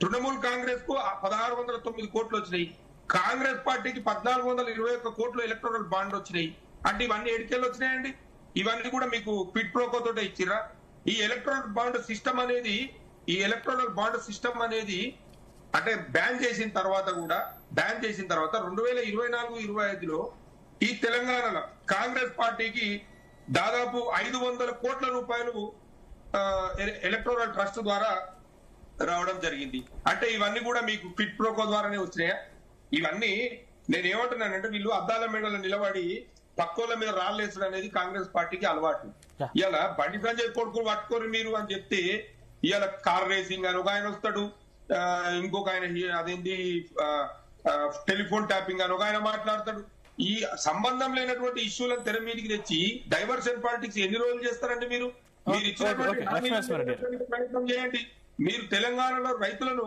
తృణమూల్ కాంగ్రెస్ కు 1,609 కోట్లు వచ్చినాయి. కాంగ్రెస్ పార్టీకి 1,421 కోట్లు ఎలక్టోరల్ బాండ్లు వచ్చినాయి. అంటే ఇవన్నీ ఎడికెళ్ళి వచ్చినాయండి? ఇవన్నీ కూడా మీకు క్విడ్ ప్రోకో తోటే ఇచ్చిరా? ఈ ఎలక్టోరల్ బాండ్ సిస్టమ్ అనేది అంటే బ్యాన్ చేసిన తర్వాత 2024-25లో ఈ తెలంగాణలో కాంగ్రెస్ పార్టీకి దాదాపు 500 కోట్ల రూపాయలు ఎలక్టోరల్ ట్రస్ట్ ద్వారా రావడం జరిగింది. అంటే ఇవన్నీ కూడా మీకు క్విడ్ ప్రోకో ద్వారానే వచ్చినాయా? ఇవన్నీ నేను ఏమంటున్నానంటే, వీళ్ళు అద్దాల మేడలో నిలబడి పక్కోళ్ళ మీద రాళ్ళేసడం అనేది కాంగ్రెస్ పార్టీకి అలవాటు. ఇలా బండి సంజయ్ కొడుకులు పట్టుకోరు మీరు అని చెప్తే, ఇవాళ కార్ రేసింగ్ అని ఒక ఆయన వస్తాడు, ఇంకొక ఆయన అదేంటి టెలిఫోన్ ట్యాపింగ్ అని ఒక ఆయన మాట్లాడతాడు. ఈ సంబంధం లేనటువంటి ఇష్యూలను తెర మీదకి తెచ్చి డైవర్షన్ పాలిటిక్స్ ఎన్ని రోజులు చేస్తారండి మీరు? మీరు ఇచ్చినటువంటి ప్రయత్నం చేయండి. మీరు తెలంగాణలో రైతులను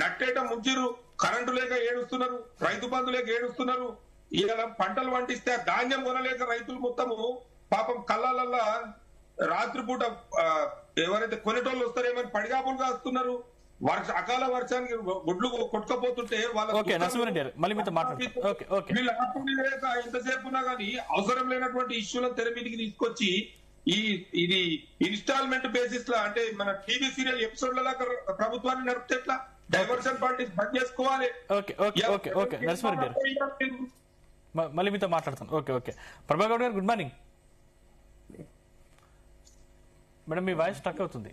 నట్టేట ముంచిరు, కరెంటు లేక ఏడుస్తున్నారు, రైతు బంధు లేక ఏడుస్తున్నారు. ఇలా పంటలు పండిస్తే ధాన్యం కొనలేక రైతులు మొత్తము పాపం కళ్ళల్లో రాత్రిపూట ఎవరైతే కొనేటోళ్ళు వస్తారేమని పడిగాపులు కాస్తున్నారు. అకాల వర్షానికి గుడ్లు కొట్టుకపోతుంటే వీళ్ళు ఆపండి లేక ఎంతసేపు ఉన్నా కానీ అవసరం లేనటువంటి ఇష్యూలను తెర మీదకి తీసుకొచ్చి ఇది ఇన్స్టాల్మెంట్ బేసిస్ లా, అంటే మన టీవీ సీరియల్ ఎపిసోడ్ల ప్రభుత్వాన్ని నడిపితే ఎట్లా? డైవర్షన్ పార్టీస్ బంద్ చేసుకోవాలి. మళ్ళీ మీతో మాట్లాడతాను. ఓకే ప్రభాకర్ గారు, గుడ్ మార్నింగ్ మేడం. మీ వాయిస్ స్టక్ అవుతుంది.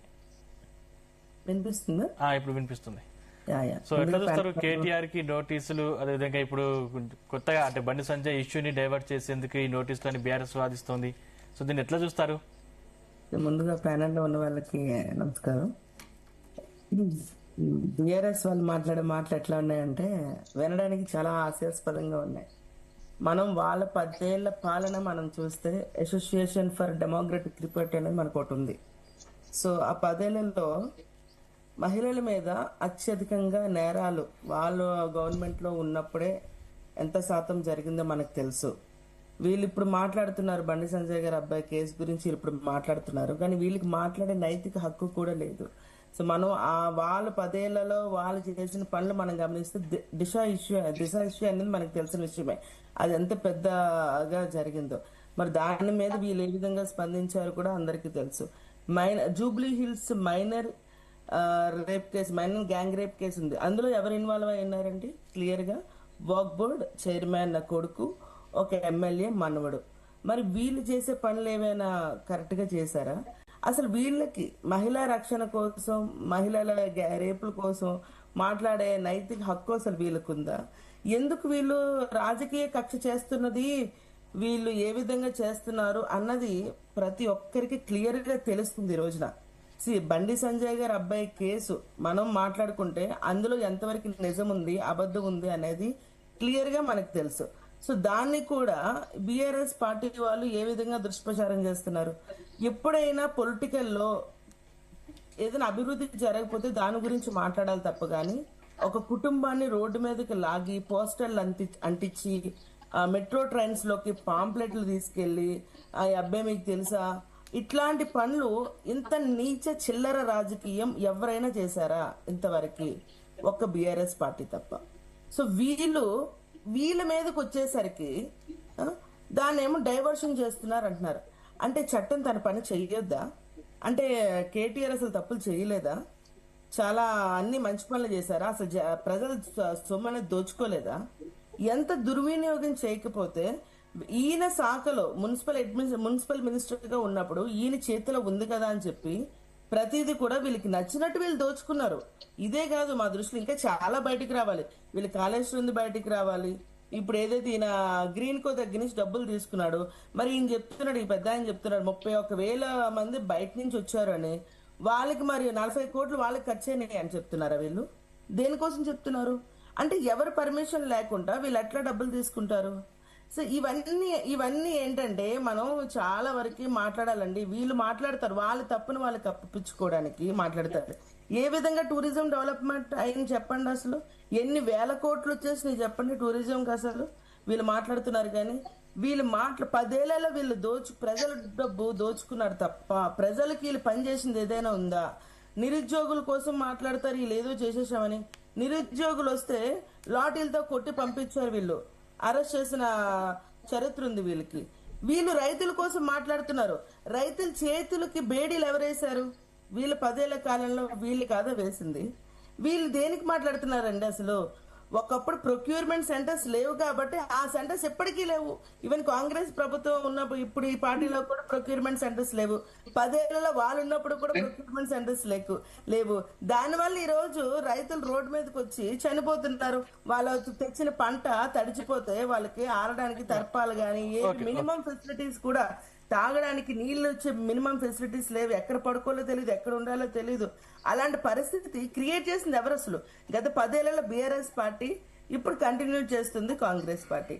వినిపిస్తుందా? ఇప్పుడు వినిపిస్తుంది. సో ఎట్లా చూస్తారు కేటీఆర్ కి నోటీసులు, అదేవిధంగా ఇప్పుడు కొత్తగా అంటే బండి సంజయ్ ఇష్యూని డైవర్ట్ చేసేందుకు ఈ నోటీసులని బీఆర్ఎస్ వాదిస్తోంది. సో దీన్ని ఎట్లా చూస్తారు? ముందుగా ప్యానెల్ లో ఉన్న వాళ్ళకి నమస్కారం. బీఆర్ఎస్ వాళ్ళు మాట్లాడే మాటలు ఎట్లా ఉన్నాయంటే వినడానికి చాలా హాస్యాస్పదంగా ఉన్నాయి. మనం వాళ్ళ 10 ఏళ్ల పాలన మనం చూస్తే అసోసియేషన్ ఫర్ డెమోక్రటిక్ రిపోర్ట్ అనేది మనకు ఒకటి ఉంది. సో ఆ 10 ఏళ్లలో మహిళల మీద అత్యధికంగా నేరాలు వాళ్ళు గవర్నమెంట్ లో ఉన్నప్పుడే ఎంత శాతం జరిగిందో మనకు తెలుసు. వీళ్ళు ఇప్పుడు మాట్లాడుతున్నారు, బండి సంజయ్ గారి అబ్బాయి కేసు గురించి ఇప్పుడు మాట్లాడుతున్నారు, కానీ వీళ్ళకి మాట్లాడే నైతిక హక్కు కూడా లేదు. సో మనం వాళ్ళ 10 ఏళ్లలో వాళ్ళు చేసిన పనులు మనం గమనిస్తే దిశ ఇష్యూ అనేది మనకు తెలిసిన విషయమే. అది ఎంత పెద్దగా జరిగిందో మరి దాని మీద వీళ్ళు ఏ విధంగా స్పందించారు కూడా అందరికీ తెలుసు. Jubilee Hills minor rape case, minor gang rape case ఉంది. అందులో ఎవరు ఇన్వాల్వ్ అయినారంటే క్లియర్ గా వాక్ బోర్డ్ చైర్మన్ కొడుకు, ఒక ఎమ్మెల్యే మనవడు. మరి వీళ్ళు చేసే పనులు ఏమైనా కరెక్ట్ గా చేశారా? అసలు వీళ్ళకి మహిళా రక్షణ కోసం, మహిళల రేపుల కోసం మాట్లాడే నైతిక హక్కు అసలు వీళ్ళకుందా? ఎందుకు వీళ్ళు రాజకీయ కక్ష చేస్తున్నది, వీళ్ళు ఏ విధంగా చేస్తున్నారు అన్నది ప్రతి ఒక్కరికి క్లియర్ గా తెలుస్తుంది ఈ రోజున. బండి సంజయ్ గారి అబ్బాయి కేసు మనం మాట్లాడుకుంటే అందులో ఎంతవరకు నిజం ఉంది, అబద్ధం ఉంది అనేది క్లియర్ గా మనకు తెలుసు. సో దాన్ని కూడా బీఆర్ఎస్ పార్టీ వాళ్ళు ఏ విధంగా దుష్ప్రచారం చేస్తున్నారు. ఎప్పుడైనా పొలిటికల్లో ఏదైనా అభివృద్ధి జరగకపోతే దాని గురించి మాట్లాడాలి తప్ప కానీ ఒక కుటుంబాన్ని రోడ్డు మీదకి లాగి పోస్టర్లు అంటించి మెట్రో ట్రైన్స్ లోకి పాంప్లెట్లు తీసుకెళ్లి ఆ అబ్బాయి మీకు తెలుసా, ఇట్లాంటి పనులు, ఇంత నీచ చిల్లర రాజకీయం ఎవరైనా చేశారా ఇంతవరకు? ఒక్క బీఆర్ఎస్ పార్టీ తప్ప. సో వీళ్ళ మీదకి వచ్చేసరికి దాన్ని ఏమో డైవర్షన్ చేస్తున్నారు అంటున్నారు. అంటే చట్టం తన పని చెయ్యొద్దా? అంటే కేటీఆర్ అసలు తప్పులు చేయలేదా? చాలా అన్ని మంచి పనులు చేశారా? అసలు ప్రజల సొమ్మని దోచుకోలేదా? ఎంత దుర్వినియోగం చేయకపోతే ఈయన శాఖలో మున్సిపల్ మినిస్టర్ గా ఉన్నప్పుడు ఈయన చేతిలో ఉంది కదా అని చెప్పి ప్రతిదీ కూడా వీళ్ళకి నచ్చినట్టు వీళ్ళు దోచుకున్నారు. ఇదే కాదు, మా దృష్టిలో ఇంకా చాలా బయటికి రావాలి. వీళ్ళు కాళేశ్వరం బయటికి రావాలి. ఇప్పుడు ఏదైతే ఈయన గ్రీన్ కో దగ్గర నుంచి డబ్బులు తీసుకున్నాడు, మరి ఈయన చెప్తున్నాడు, ఈ పెద్ద ఆయన చెప్తున్నాడు 31,000 మంది బయట నుంచి వచ్చారని. వాళ్ళకి మరి 40 కోట్లు వాళ్ళకి ఖర్చు అయినాయి అని చెప్తున్నారా వీళ్ళు? దేనికోసం చెప్తున్నారు అంటే ఎవరు పర్మిషన్ లేకుండా వీళ్ళు ఎట్లా డబ్బులు తీసుకుంటారు? సో ఇవన్నీ ఏంటంటే మనం చాలా వరకు మాట్లాడాలండి. వీళ్ళు మాట్లాడతారు, వాళ్ళ తప్పును వాళ్ళు కప్పిపుచ్చుకోవడానికి మాట్లాడతారు. ఏ విధంగా టూరిజం డెవలప్మెంట్ అయింది చెప్పండి? అసలు ఎన్ని వేల కోట్లు వచ్చేసినాయి చెప్పండి టూరిజంకి? అసలు వీళ్ళు మాట్లాడుతున్నారు కానీ వీళ్ళు 10 ఏళ్లలో వీళ్ళు ప్రజల డబ్బు దోచుకున్నారు తప్ప ప్రజలకి వీళ్ళు పనిచేసింది ఏదైనా ఉందా? నిరుద్యోగుల కోసం మాట్లాడతారు, వీళ్ళు ఏదో చేసేసామని. నిరుద్యోగులు వస్తే లాఠీలతో కొట్టి పంపించారు, వీళ్ళు అరెస్ట్ చేసిన చరిత్ర ఉంది వీళ్ళకి. వీళ్ళు రైతుల కోసం మాట్లాడుతున్నారు, రైతుల చేతులకి బేడీలు ఎవరేశారు? వీళ్ళు 10 ఏళ్ల కాలంలో వీళ్ళు కాదా వేసింది? వీళ్ళు దేనికి మాట్లాడుతున్నారండి అసలు? ఒకప్పుడు ప్రొక్యూర్మెంట్ సెంటర్స్ లేవు కాబట్టి ఆ సెంటర్స్ ఎప్పటికీ లేవు. ఈవెన్ కాంగ్రెస్ ప్రభుత్వం ఉన్నప్పుడు ఇప్పుడు ఈ పార్టీలో కూడా ప్రొక్యూర్మెంట్ సెంటర్స్ లేవు. 10 ఏళ్లలో వాళ్ళు ఉన్నప్పుడు కూడా ప్రొక్యూర్మెంట్ సెంటర్స్ లేవు. దానివల్ల ఈ రోజు రైతులు రోడ్డు మీదకి వచ్చి చనిపోతున్నారు. వాళ్ళు తెచ్చిన పంట తడిచిపోతే వాళ్ళకి ఆరడానికి తర్పాలు కానీ ఏ మినిమం ఫెసిలిటీస్ కూడా, తాగడానికి నీళ్లు వచ్చే మినిమం ఫెసిలిటీస్ లేవు. ఎక్కడ పడుకోవాలో తెలియదు, ఎక్కడ ఉండాలో తెలియదు. అలాంటి పరిస్థితి క్రియేట్ చేసింది ఎవరు అసలు? గత 10 ఏళ్లలో బీఆర్ఎస్ పార్టీ, ఇప్పుడు కంటిన్యూ చేస్తుంది కాంగ్రెస్ పార్టీ.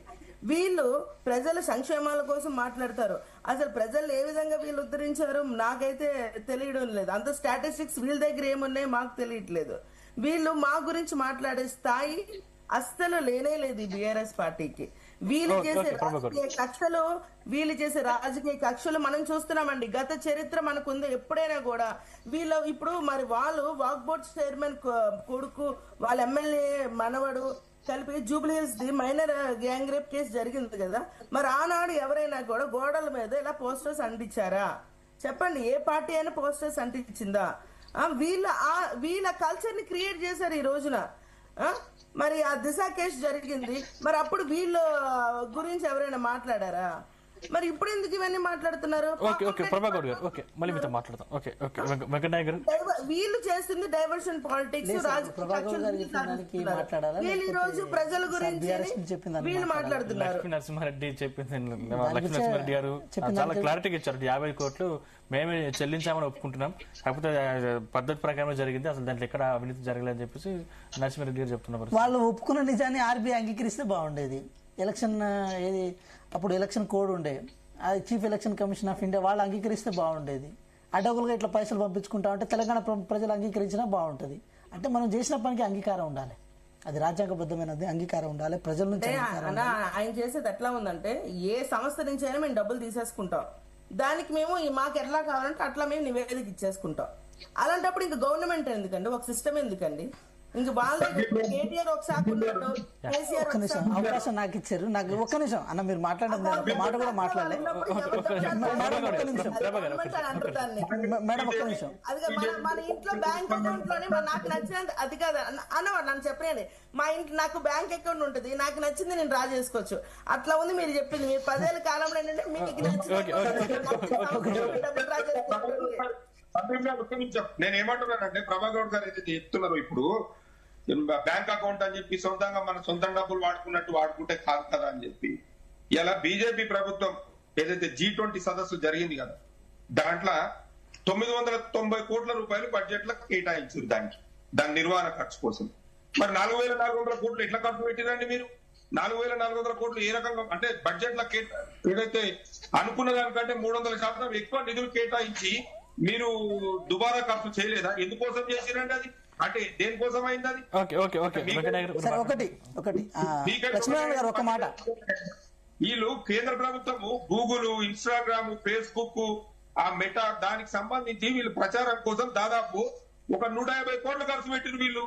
వీళ్ళు ప్రజల సంక్షేమాల కోసం మాట్లాడతారు. అసలు ప్రజలు ఏ విధంగా వీళ్ళు ఉద్ధరించారు నాకైతే తెలియడం లేదు. అంత స్టాటిస్టిక్స్ వీళ్ళ దగ్గర ఏమున్నాయి మాకు తెలియట్లేదు. వీళ్ళు మా గురించి మాట్లాడే స్థాయి అస్సలు లేనే లేదు ఈ బీఆర్ఎస్ పార్టీకి. వీళ్ళు చేసే రాజకీయ కక్షలు, మనం చూస్తున్నామండి. గత చరిత్ర మనకుంది. ఎప్పుడైనా కూడా వీళ్ళు ఇప్పుడు మరి వాళ్ళు వాక్ బోర్డ్ చైర్మన్ కొడుకు, వాళ్ళ ఎమ్మెల్యే మనవడు కలిపి Jubilee Hills the minor gang rape case జరిగింది కదా. మరి ఆనాడు ఎవరైనా కూడా గోడల మీద ఇలా పోస్టర్స్ అంటించారా చెప్పండి? ఏ పార్టీ అయినా పోస్టర్స్ అంటించిందా? వీళ్ళ కల్చర్ ని క్రియేట్ చేశారు ఈ రోజున. మరి ఆ దిశ కేసు జరిగింది, మరి అప్పుడు వీళ్ళ గురించి ఎవరైనా మాట్లాడారా? మరి ఇప్పుడు ఎందుకు ఇవన్నీ మాట్లాడుతున్నారు? వీళ్ళు చేస్తుంది డైవర్షన్ పాలిటిక్స్, వీళ్ళు ఈ రోజు ప్రజల గురించి వీళ్ళు మాట్లాడుతున్నారు. నరసింహారెడ్డి చెప్పింది, లక్ష్మీ నరసింహారెడ్డి గారు చాలా క్లారిటీగా ఇచ్చారు. 50 కోట్లు మేమే చెల్లించామని ఒప్పుకుంటున్నాం, కాకపోతే పద్ధతి ప్రకారం జరిగింది, అసలు దాంట్లో ఎక్కడ అవినీతి జరగలేదని చెప్పేసి నరసింహారెడ్డి గారు చెప్తున్నారు. వాళ్ళు ఒప్పుకున్న నిజాన్ని ఆర్బీఐ అంగీకరిస్తే బాగుండేది. ఎలక్షన్ ఏది అప్పుడు ఎలక్షన్ కోడ్ ఉండే, అది chief election commission of India వాళ్ళు అంగీకరిస్తే బాగుండేది. అడ్డగోలుగా ఇట్లా పైసలు పంపించుకుంటా ఉంటే తెలంగాణ ప్రజలు అంగీకరించినా బాగుంటుంది. అంటే మనం చేసిన పనికి అంగీకారం ఉండాలి, అది రాజ్యాంగబద్ధమైనది, అంగీకారం ఉండాలి ప్రజల నుంచి. ఆయన చేసేది ఎట్లా ఉందంటే, ఏ సంస్థ నుంచి అయినా మేము డబ్బులు తీసేసుకుంటాం, దానికి మేము మాకు ఎట్లా కావాలంటే అట్లా మేము నివేదిక ఇచ్చేసుకుంటాం. అలాంటప్పుడు ఇంకా గవర్నమెంట్ ఎందుకండి, ఒక సిస్టమ్ ఎందుకండి? ఇంక వాళ్ళ కేటీఆర్ ఒక శాఖ ఉన్నాడు, కేసీఆర్ ఒక్క నిమిషం అవకాశం నాకు ఇచ్చారు. నాకు ఒక్క నిమిషం అన్న, మీరు మాట్లాడండి, మాట కూడా మాట్లాడలే మేడం. ఒక్క నిమిషం. అది మన ఇంట్లో బ్యాంక్ అకౌంట్ లోనే నాకు నచ్చినంత, అది కాదు అన్నవాడు నన్ను చెప్పండి, మా ఇంట్లో నాకు బ్యాంక్ అకౌంట్ ఉంటుంది, నాకు నచ్చింది నేను డ్రా చేసుకోవచ్చు. అట్లా ఉంది మీరు చెప్పింది. మీరు 10 ఏళ్ల కాలంలో ఏంటంటే మీకు నచ్చింది డ్రా చేసుకోవచ్చు. నేను ఏమంటున్నానంటే, ప్రభాకర్ గారు ఏదైతే చెప్తున్నారు, ఇప్పుడు బ్యాంక్ అకౌంట్ అని చెప్పి సొంతంగా మన సొంత డబ్బులు వాడుకున్నట్టు వాడుకుంటే కాదు కదా అని చెప్పి, ఇలా బీజేపీ ప్రభుత్వం ఏదైతే G20 సదస్సు జరిగింది కదా, దాంట్లో 990 కోట్ల రూపాయలు బడ్జెట్ లో కేటాయించారు దాని నిర్వహణ ఖర్చు కోసం. మరి 4400 కోట్లు ఎట్లా ఖర్చు పెట్టిరండి మీరు? 4400 కోట్లు ఏ రకంగా అంటే బడ్జెట్ లో ఏదైతే అనుకున్న దానికంటే 300% ఎక్కువ నిధులు కేటాయించి మీరు దుబారా ఖర్చు చేయలేదా? ఎందుకోసం చేసిరండి అది? అంటే దేనికోసం అయింది అది? లక్ష్మీనారాయణ గారు ఒక మాట, వీళ్ళు కేంద్ర ప్రభుత్వము గూగుల్, ఇన్స్టాగ్రామ్, ఫేస్బుక్, ఆ మెటా దానికి సంబంధించి వీళ్ళు ప్రచారం కోసం దాదాపు ఒక 150 కోట్లు ఖర్చు పెట్టిరు. వీళ్ళు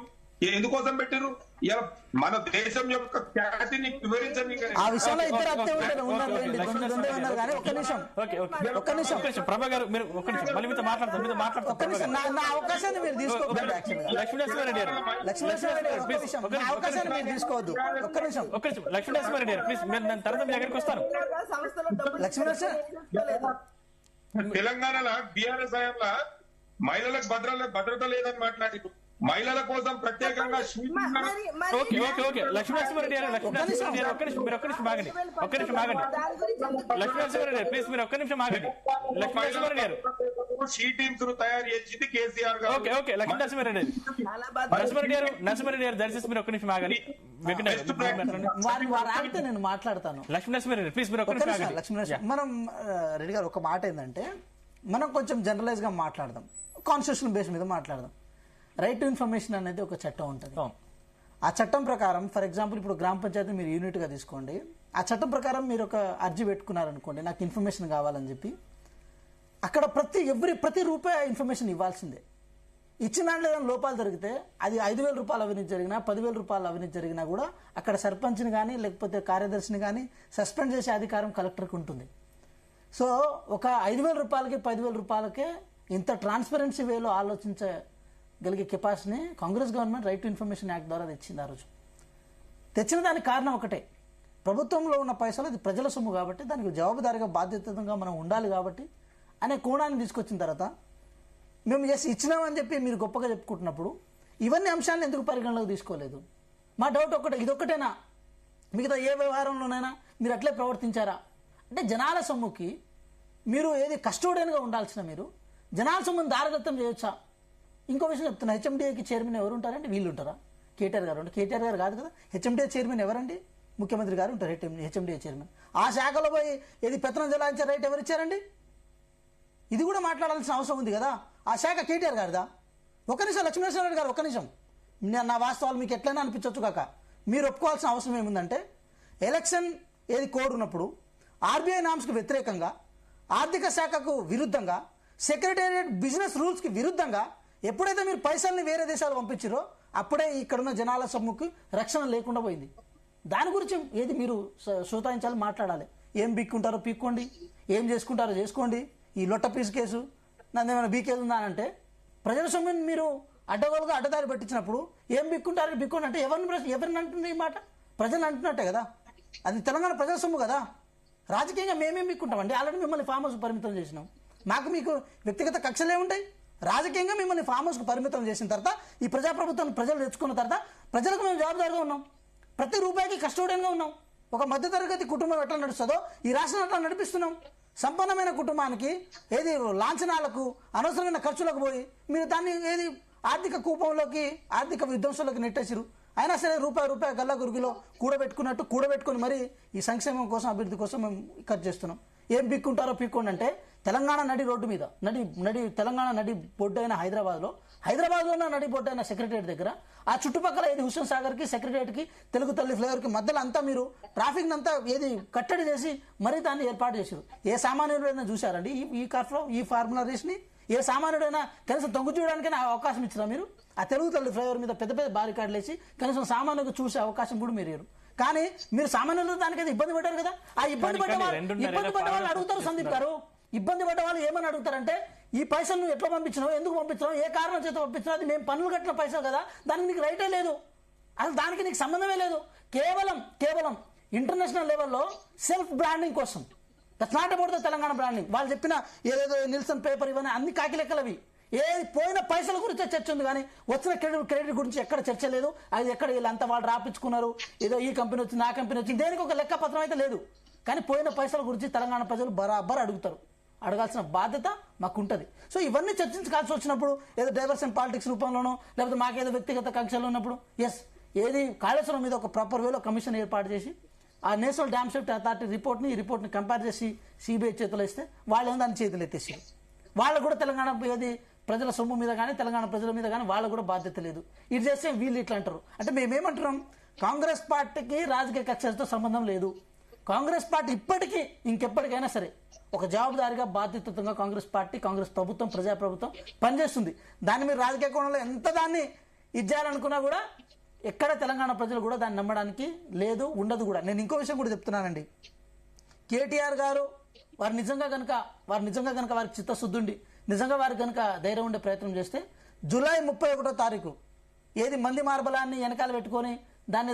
ఎందుకోసం పెట్టారు? ఇలా మన దేశం యొక్క ఖ్యాతిని వివరించండి. ఆ విషయంలో ఇద్దరు అత్తే ఉన్నారు కానీ ఒక్క నిమిషం ప్రభా గారు మీరు ఒక్క నిమిషం మళ్ళీ మీతో మాట్లాడతారు. ఒక్క నిమిషం నా అవకాశాన్ని మీరు తీసుకోవద్దు. లక్ష్మీనరసింహారెడ్డి గారు అవకాశాన్ని మీరు తీసుకోవద్దు. ఒక్క నిమిషం లక్ష్మీనరసింహారెడ్డి గారు ప్లీజ్, మీరు నేను తర్వాత మీ దగ్గరికి వస్తాను. తెలంగాణలో బీఆర్ఎస్ హయాంలో మహిళలకు భద్రత లేదని మాట్లాడి మహిళల కోసం ప్రత్యేకంగా లక్ష్మీనరసింహారెడ్డి గారు మీరు ఒక్క నిమిషం ఆగండి. లక్ష్మీనరసింహారెడ్డి ప్లీజ్, మీరు ఒక్క నిమిషం ఆగండి. లక్ష్మీనరసింహారెడ్డి గారు షీ టీమ్స్ ను తయారు చేసింది కేసీఆర్ గారు. ఓకే ఓకే లక్ష్మీ నరసింహారెడ్డి చాలా బాగా నరసింహారెడ్డి గారు దయచేసి మీరు ఒక్క నిమిషం ఆగండి. వెంకట గారు, మీరు మాట్లాడండి. వారు ఆగితే నేను మాట్లాడతాను. లక్ష్మీ నరసింహారెడ్డి ప్లీజ్ మీరు ఒక్క నిమిషం ఆగండి. లక్ష్మీ మనం రెడ్డి గారు ఒక మాట ఏంటంటే మనం కొంచెం జనరలైజ్ గా మాట్లాడదాం, కాన్స్టిట్యూషన్ బేస్ మీద మాట్లాడదాం. రైట్ టు ఇన్ఫర్మేషన్ అనేది ఒక చట్టం ఉంటుంది. ఆ చట్టం ప్రకారం ఫర్ ఎగ్జాంపుల్ ఇప్పుడు గ్రామ పంచాయతీ మీరు యూనిట్ గా తీసుకోండి. ఆ చట్టం ప్రకారం మీరు ఒక అర్జీ పెట్టుకున్నారనుకోండి, నాకు ఇన్ఫర్మేషన్ కావాలని చెప్పి, అక్కడ ప్రతి రూపాయి ఇన్ఫర్మేషన్ ఇవ్వాల్సిందే. ఇచ్చిన దాంట్లో ఏదైనా లోపాలు జరిగితే అది 5,000 రూపాయలు అవినీతి జరిగినా 10,000 రూపాయలు అవినీతి జరిగినా కూడా అక్కడ సర్పంచ్ని కానీ లేకపోతే కార్యదర్శిని కానీ సస్పెండ్ చేసే అధికారం కలెక్టర్కి ఉంటుంది. సో ఒక 5,000 రూపాయలకి 10,000 రూపాయలకే ఇంత ట్రాన్స్పరెన్సీ వేలో ఆలోచించగలిగే కెపాసిటీని Congress government right to information act ద్వారా తెచ్చింది. ఆ రోజు తెచ్చిన దానికి కారణం ఒకటే, ప్రభుత్వంలో ఉన్న పైసలు అది ప్రజల సొమ్ము కాబట్టి దానికి జవాబుదారీగా బాధ్యతగా మనం ఉండాలి కాబట్టి అనే కోణాన్ని తీసుకొచ్చిన తర్వాత మేము ఇచ్చినామని చెప్పి మీరు గొప్పగా చెప్పుకుంటున్నప్పుడు ఇవన్నీ అంశాలను ఎందుకు పరిగణలోకి తీసుకోలేదు? మా డౌట్ ఒకటే, ఇదొక్కటేనా? మిగతా ఏ వ్యవహారంలోనైనా మీరు అట్లే ప్రవర్తించారా? అంటే జనాల సొమ్ముకి మీరు ఏది కస్టోడియన్గా ఉండాల్సిన మీరు జనాల సొమ్మును దారదత్తం చేయొచ్చా? ఇంకో విషయం చెప్తున్నా, హెచ్ఎండిఏకి చైర్మన్ ఎవరు ఉంటారంటే వీళ్ళు ఉంటారా? కేటీఆర్ గారు ఉంటారు. కేటీఆర్ గారు కాదు కదా హెచ్ఎండిఏ చైర్మన్. ఎవరండి? ముఖ్యమంత్రి గారు ఉంటారు హెచ్ఎండిఏ చైర్మన్. ఆ శాఖలో పోయి ఏది పెత్తనం చెలాయించే రైట్ ఎవరు ఇచ్చారండి? ఇది కూడా మాట్లాడాల్సిన అవసరం ఉంది కదా. ఆ శాఖ కేటీఆర్ గారిదా? ఒక్క నిమిషం లక్ష్మీనరసింహారెడ్డి గారు, ఒక్క నిమిషం. నా వాస్తవాలు మీకు ఎట్లయినా అనిపించవచ్చు కాక మీరు ఒప్పుకోవాల్సిన అవసరం ఏముందంటే, ఎలక్షన్ ఏది కోడ్ ఉన్నప్పుడు ఆర్బీఐ నామ్స్కి వ్యతిరేకంగా, ఆర్థిక శాఖకు విరుద్ధంగా, సెక్రటేరియట్ బిజినెస్ రూల్స్కి విరుద్ధంగా ఎప్పుడైతే మీరు పైసల్ని వేరే దేశాలు పంపించారో అప్పుడే ఇక్కడున్న జనాల సొమ్ముకి రక్షణ లేకుండా పోయింది. దాని గురించి ఏది మీరు సూతాయించాలి, మాట్లాడాలి. ఏం బిక్కుంటారో పీక్కోండి, ఏం చేసుకుంటారో చేసుకోండి. ఈ లొట్ట పీసు కేసు నన్ను ఏమైనా బీకేది ఉందా అంటే, ప్రజల సొమ్ముని మీరు అడ్డగోలుగా అడ్డదారి పట్టించినప్పుడు ఏం బిక్కుంటారని బిక్కోండి అంటే ఎవరిని అంటుంది ఈ మాట? ప్రజలు అంటున్నట్టే కదా. అది తెలంగాణ ప్రజల సొమ్ము కదా. రాజకీయంగా మేమేం బిక్కుంటామండి? ఆల్రెడీ మిమ్మల్ని ఫామ్ హౌస్ పరిమితం చేసినాం. మాకు మీకు వ్యక్తిగత కక్షలే ఉంటాయి. రాజకీయంగా మిమ్మల్ని ఫామ్ హౌస్కు పరిమితం చేసిన తర్వాత ఈ ప్రజాప్రభుత్వాన్ని ప్రజలు తెచ్చుకున్న తర్వాత ప్రజలకు మేము జవాబుదారుగా ఉన్నాం. ప్రతి రూపాయికి కస్టోడియన్గా ఉన్నాం. ఒక మధ్యతరగతి కుటుంబం ఎట్లా నడుస్తుందో ఈ రాష్ట్రం అట్లా నడిపిస్తున్నాం. సంపన్నమైన కుటుంబానికి ఏది లాంఛనాలకు అనవసరమైన ఖర్చులకు పోయి మీరు దాన్ని ఏది ఆర్థిక కూపంలోకి, ఆర్థిక విధ్వంసంలోకి నెట్టేసిరు. అయినా సరే రూపాయి గల్లా గురిగిలో కూడబెట్టుకుని మరి ఈ సంక్షేమం కోసం, అభివృద్ధి కోసం మేము ఖర్చు చేస్తున్నాం. ఏం బిక్కుంటారో పీక్కోండి అంటే, తెలంగాణ నడి రోడ్డు మీద తెలంగాణ నడి బొడ్డు అయిన హైదరాబాద్లో ఉన్న నడి బొడ్డు అయిన సెక్రటరియట్ దగ్గర, ఆ చుట్టుపక్కల ఏది హుస్సేన్ సాగర్కి, సెక్రటరియట్కి, తెలుగు తల్లి ఫ్లేవర్కి మధ్యలో అంతా మీరు ట్రాఫిక్ అంతా ఏది కట్టడి చేసి మరీ దాన్ని ఏర్పాటు చేశారు. ఏ సామాన్యుడైనా చూశారండి ఈ కార్ఫ్లో ఈ ఫార్ములా రేస్ని? ఏ సామాన్యుడైనా కనీసం తొంగు చూడడానికైనా అవకాశం ఇచ్చినా మీరు? ఆ తెలుగు తల్లి ఫ్లేవర్ మీద పెద్ద పెద్ద బారికాడ్లు వేసి కనీసం సామాన్యులకు చూసే అవకాశం కూడా మీరు ఇవ్వరు. కానీ మీరు సామాన్యులు దానికైతే ఇబ్బంది పడ్డారు కదా. ఆ ఇబ్బంది పడ్డ వాళ్ళు అడుగుతారు సందీప్ గారు. ఇబ్బంది పడ్డ వాళ్ళు ఏమని అడుగుతారంటే, ఈ పైసలు నువ్వు ఎట్లా పంపించినావు, ఎందుకు పంపించినావు, ఏ కారణం చేత పంపించినావు, అది మేము పన్నులు కట్టిన పైసలు కదా, దానికి నీకు రైటే లేదు, అసలు దానికి నీకు సంబంధమే లేదు. కేవలం ఇంటర్నేషనల్ లెవెల్లో సెల్ఫ్ బ్రాండింగ్ కోసం. That's not about the Telangana branding. వాళ్ళు చెప్పిన ఏదేదో నిల్సన్ పేపర్ ఇవన్నీ అన్ని కాకిలెక్కలవి. పోయిన పైసల గురించి చర్చ ఉంది కానీ వచ్చిన క్రెడిట్ గురించి ఎక్కడ చర్చ లేదు. అది ఎక్కడ వీళ్ళంతా వాళ్ళు రాపించుకున్నారు, ఏదో ఈ కంపెనీ వచ్చింది, ఆ కంపెనీ వచ్చింది, దేనికి ఒక లెక్క పత్రం అయితే లేదు. కానీ పోయిన పైసల గురించి తెలంగాణ ప్రజలు బరాబర్ అడుగుతారు. అడగాల్సిన బాధ్యత మాకుంటుంది. సో ఇవన్నీ చర్చించాల్సి వచ్చినప్పుడు ఏదో డైవర్షన్ పాలిటిక్స్ రూపంలోనో లేకపోతే మాకేదో వ్యక్తిగత కక్షలు ఉన్నప్పుడు ఏది కాళేశ్వరం మీద ఒక ప్రాపర్ వేలో కమిషన్ ఏర్పాటు చేసి ఆ నేషనల్ డ్యామ్ సేఫ్టీ అథారిటీ రిపోర్ట్ని కంపేర్ చేసి సిబిఐ చేతులు ఇస్తే వాళ్ళు ఏమో దాన్ని చేతులు ఎత్తేసారు. వాళ్ళకు కూడా తెలంగాణ ఏది ప్రజల సొమ్ము మీద కానీ తెలంగాణ ప్రజల మీద కానీ వాళ్ళకు కూడా బాధ్యత లేదు. ఇది చేస్తే వీళ్ళు ఇట్లా అంటారు. అంటే మేమేమంటున్నాం, కాంగ్రెస్ పార్టీకి రాజకీయ కక్షలతో సంబంధం లేదు. కాంగ్రెస్ పార్టీ ఇప్పటికీ ఇంకెప్పటికైనా సరే ఒక జవాబుదారిగా బాధ్యతగా కాంగ్రెస్ పార్టీ, కాంగ్రెస్ ప్రభుత్వం, ప్రజాప్రభుత్వం పనిచేస్తుంది. దాన్ని మీరు రాజకీయ కోణంలో ఎంత దాన్ని ఇచ్చేయాలనుకున్నా కూడా ఎక్కడ తెలంగాణ ప్రజలు కూడా దాన్ని నమ్మడానికి లేదు, ఉండదు కూడా. నేను ఇంకో విషయం కూడా చెప్తున్నానండి. కేటీఆర్ గారు వారు నిజంగా కనుక వారికి చిత్తశుద్ధి ఉండి నిజంగా వారికి కనుక ధైర్యం ఉండే ప్రయత్నం చేస్తే జూలై 31వ తారీఖు ఏది మంది మార్బలాన్ని వెనకాల పెట్టుకొని దాన్ని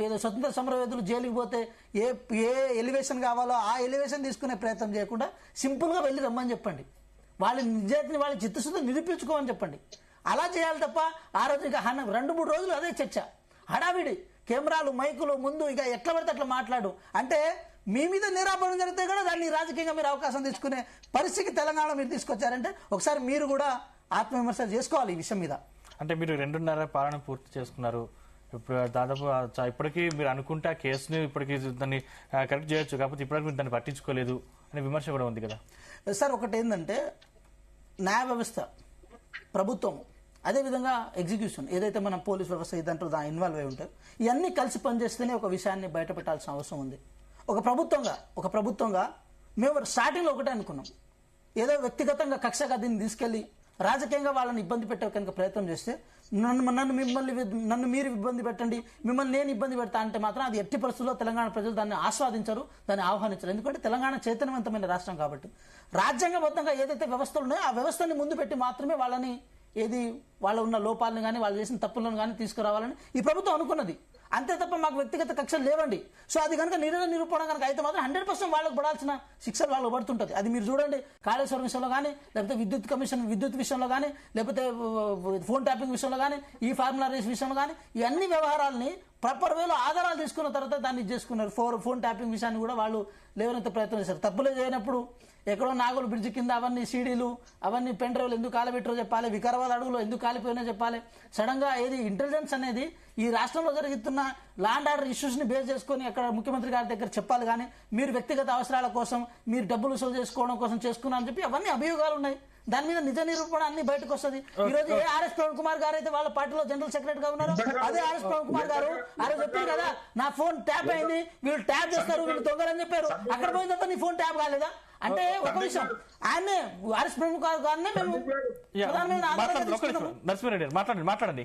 ఏదో స్వతంత్ర సమరయోధులు జైలుకి పోతే ఏ ఎలివేషన్ కావాలో ఆ ఎలివేషన్ తీసుకునే ప్రయత్నం చేయకుండా సింపుల్గా వెళ్ళి రమ్మని చెప్పండి. వాళ్ళ నిజాయితీని, వాళ్ళ చిత్తశుద్ధిని నిరూపించుకోమని చెప్పండి. అలా చేయాలి తప్ప ఆ రోజు ఇక 2-3 రోజులు అదే చర్చ, హడావిడి, కెమెరాలు, మైకులు ముందు ఇక ఎట్లా పడితే అట్లా మాట్లాడు అంటే మీ మీద నిరాపణ జరిగితే కూడా దాన్ని రాజకీయంగా మీరు అవకాశం తీసుకునే పరిస్థితి తెలంగాణ మీరు తీసుకొచ్చారంటే ఒకసారి మీరు కూడా ఆత్మవిమర్శ చేసుకోవాలి ఈ విషయం మీద. అంటే మీరు 2.5 పాలన పూర్తి చేసుకున్నారు, ఇప్పుడు దాదాపు ఇప్పటికీ మీరు అనుకుంటే ఆ కేసుని ఇప్పటికీ దాన్ని కరెక్ట్ చేయొచ్చు, కాకపోతే ఇప్పటికీ మీరు దాన్ని పట్టించుకోలేదు అనే విమర్శ కూడా ఉంది కదా సార్. ఒకటి ఏంటంటే న్యాయ వ్యవస్థ, ప్రభుత్వం, అదేవిధంగా ఎగ్జిక్యూషన్ ఏదైతే మనం పోలీస్ వ్యవస్థ ఇదంతా దాని ఇన్వాల్వ్ అయి ఉంటారు, ఇవన్నీ కలిసి పనిచేస్తేనే ఒక విషయాన్ని బయట పెట్టాల్సిన అవసరం ఉంది. ఒక ప్రభుత్వంగా మేము స్టార్టింగ్లో ఒకటే అనుకున్నాం, ఏదో వ్యక్తిగతంగా కక్షగా దీన్ని తీసుకెళ్లి రాజకీయంగా వాళ్ళని ఇబ్బంది పెట్టే కనుక ప్రయత్నం చేస్తే నన్ను మీరు ఇబ్బంది పెట్టండి, మిమ్మల్ని నేను ఇబ్బంది పెడతా అంటే మాత్రం అది ఎట్టి పరిస్థితుల్లో తెలంగాణ ప్రజలు దాన్ని ఆస్వాదించరు, దాన్ని ఆహ్వానించరు. ఎందుకంటే తెలంగాణ చైతన్యవంతమైన రాష్ట్రం కాబట్టి రాజ్యాంగబద్ధంగా ఏదైతే వ్యవస్థలు ఉన్నాయో ఆ వ్యవస్థని ముందు పెట్టి మాత్రమే వాళ్ళని వాళ్ళ ఉన్న లోపాలను కానీ వాళ్ళు చేసిన తప్పులను కానీ తీసుకురావాలని ఈ ప్రభుత్వం అనుకున్నది. అంతే తప్ప మాకు వ్యక్తిగత కక్షలు లేవండి. సో అది కనుక నిరూపణ కనుక అయితే మాత్రం 100% వాళ్ళకు పడాల్సిన శిక్షలు వాళ్ళు పడుతుంటుంది. అది మీరు చూడండి, కాళేశ్వరం విషయంలో కానీ, లేకపోతే విద్యుత్ విషయంలో కానీ, లేకపోతే ఫోన్ ట్యాపింగ్ విషయంలో కానీ, ఈ ఫార్ములా రేస్ విషయంలో కానీ, ఈ అన్ని వ్యవహారాలని ప్రాపర్ వేలో ఆధారాలు తీసుకున్న తర్వాత దాన్ని చేసుకున్నారు. ఫోన్ ట్యాపింగ్ విషయాన్ని కూడా వాళ్ళు లేవనెత్తే ప్రయత్నం చేశారు. తప్పులే చేయనప్పుడు ఎక్కడో నాగోలు బ్రిడ్జ్ కింద అవన్నీ సీడీలు అవన్నీ పెన్ డ్రైవ్లు ఎందుకు కాలబెట్టరో చెప్పాలి, వికారాబాద్ అడుగులో ఎందుకు కాలిపోయినా చెప్పాలి. సడన్ గా ఇంటెలిజెన్స్ అనేది ఈ రాష్ట్రంలో జరుగుతున్న లా అండ్ ఆర్డర్ ఇష్యూస్ ని బేస్ చేసుకుని అక్కడ ముఖ్యమంత్రి గారి దగ్గర చెప్పాలి. కానీ మీరు వ్యక్తిగత అవసరాల కోసం మీరు డబ్బులు వసూలు చేసుకోవడం కోసం చేసుకున్నారని చెప్పి అవన్నీ అభియోగాలు ఉన్నాయి. దాని మీద నిజ నిరూపణ అన్ని బయటకు వస్తుంది. ఈ రోజు ఏ ఆర్ఎస్ ప్రవీణ్ కుమార్ గారు అయితే వాళ్ళ పార్టీలో జనరల్ సెక్రటరీ గా ఉన్నారు, అదే ఆర్ఎస్ ప్రవీణ్ కుమార్ గారు ఆ రోజు చెప్పారు కదా, నా ఫోన్ ట్యాప్ అయింది, వీళ్ళు ట్యాప్ చేస్తారు, వీళ్ళు దొంగలని చెప్పారు. అక్కడ పోయిన తర్వాత నీ ఫోన్ ట్యాప్ కాలేదా అంటే ఒక విషయం ఆయనే ఆర్ఎస్ ప్రవీణ్ కుమార్ గారినే మేము మాట్లాడండి.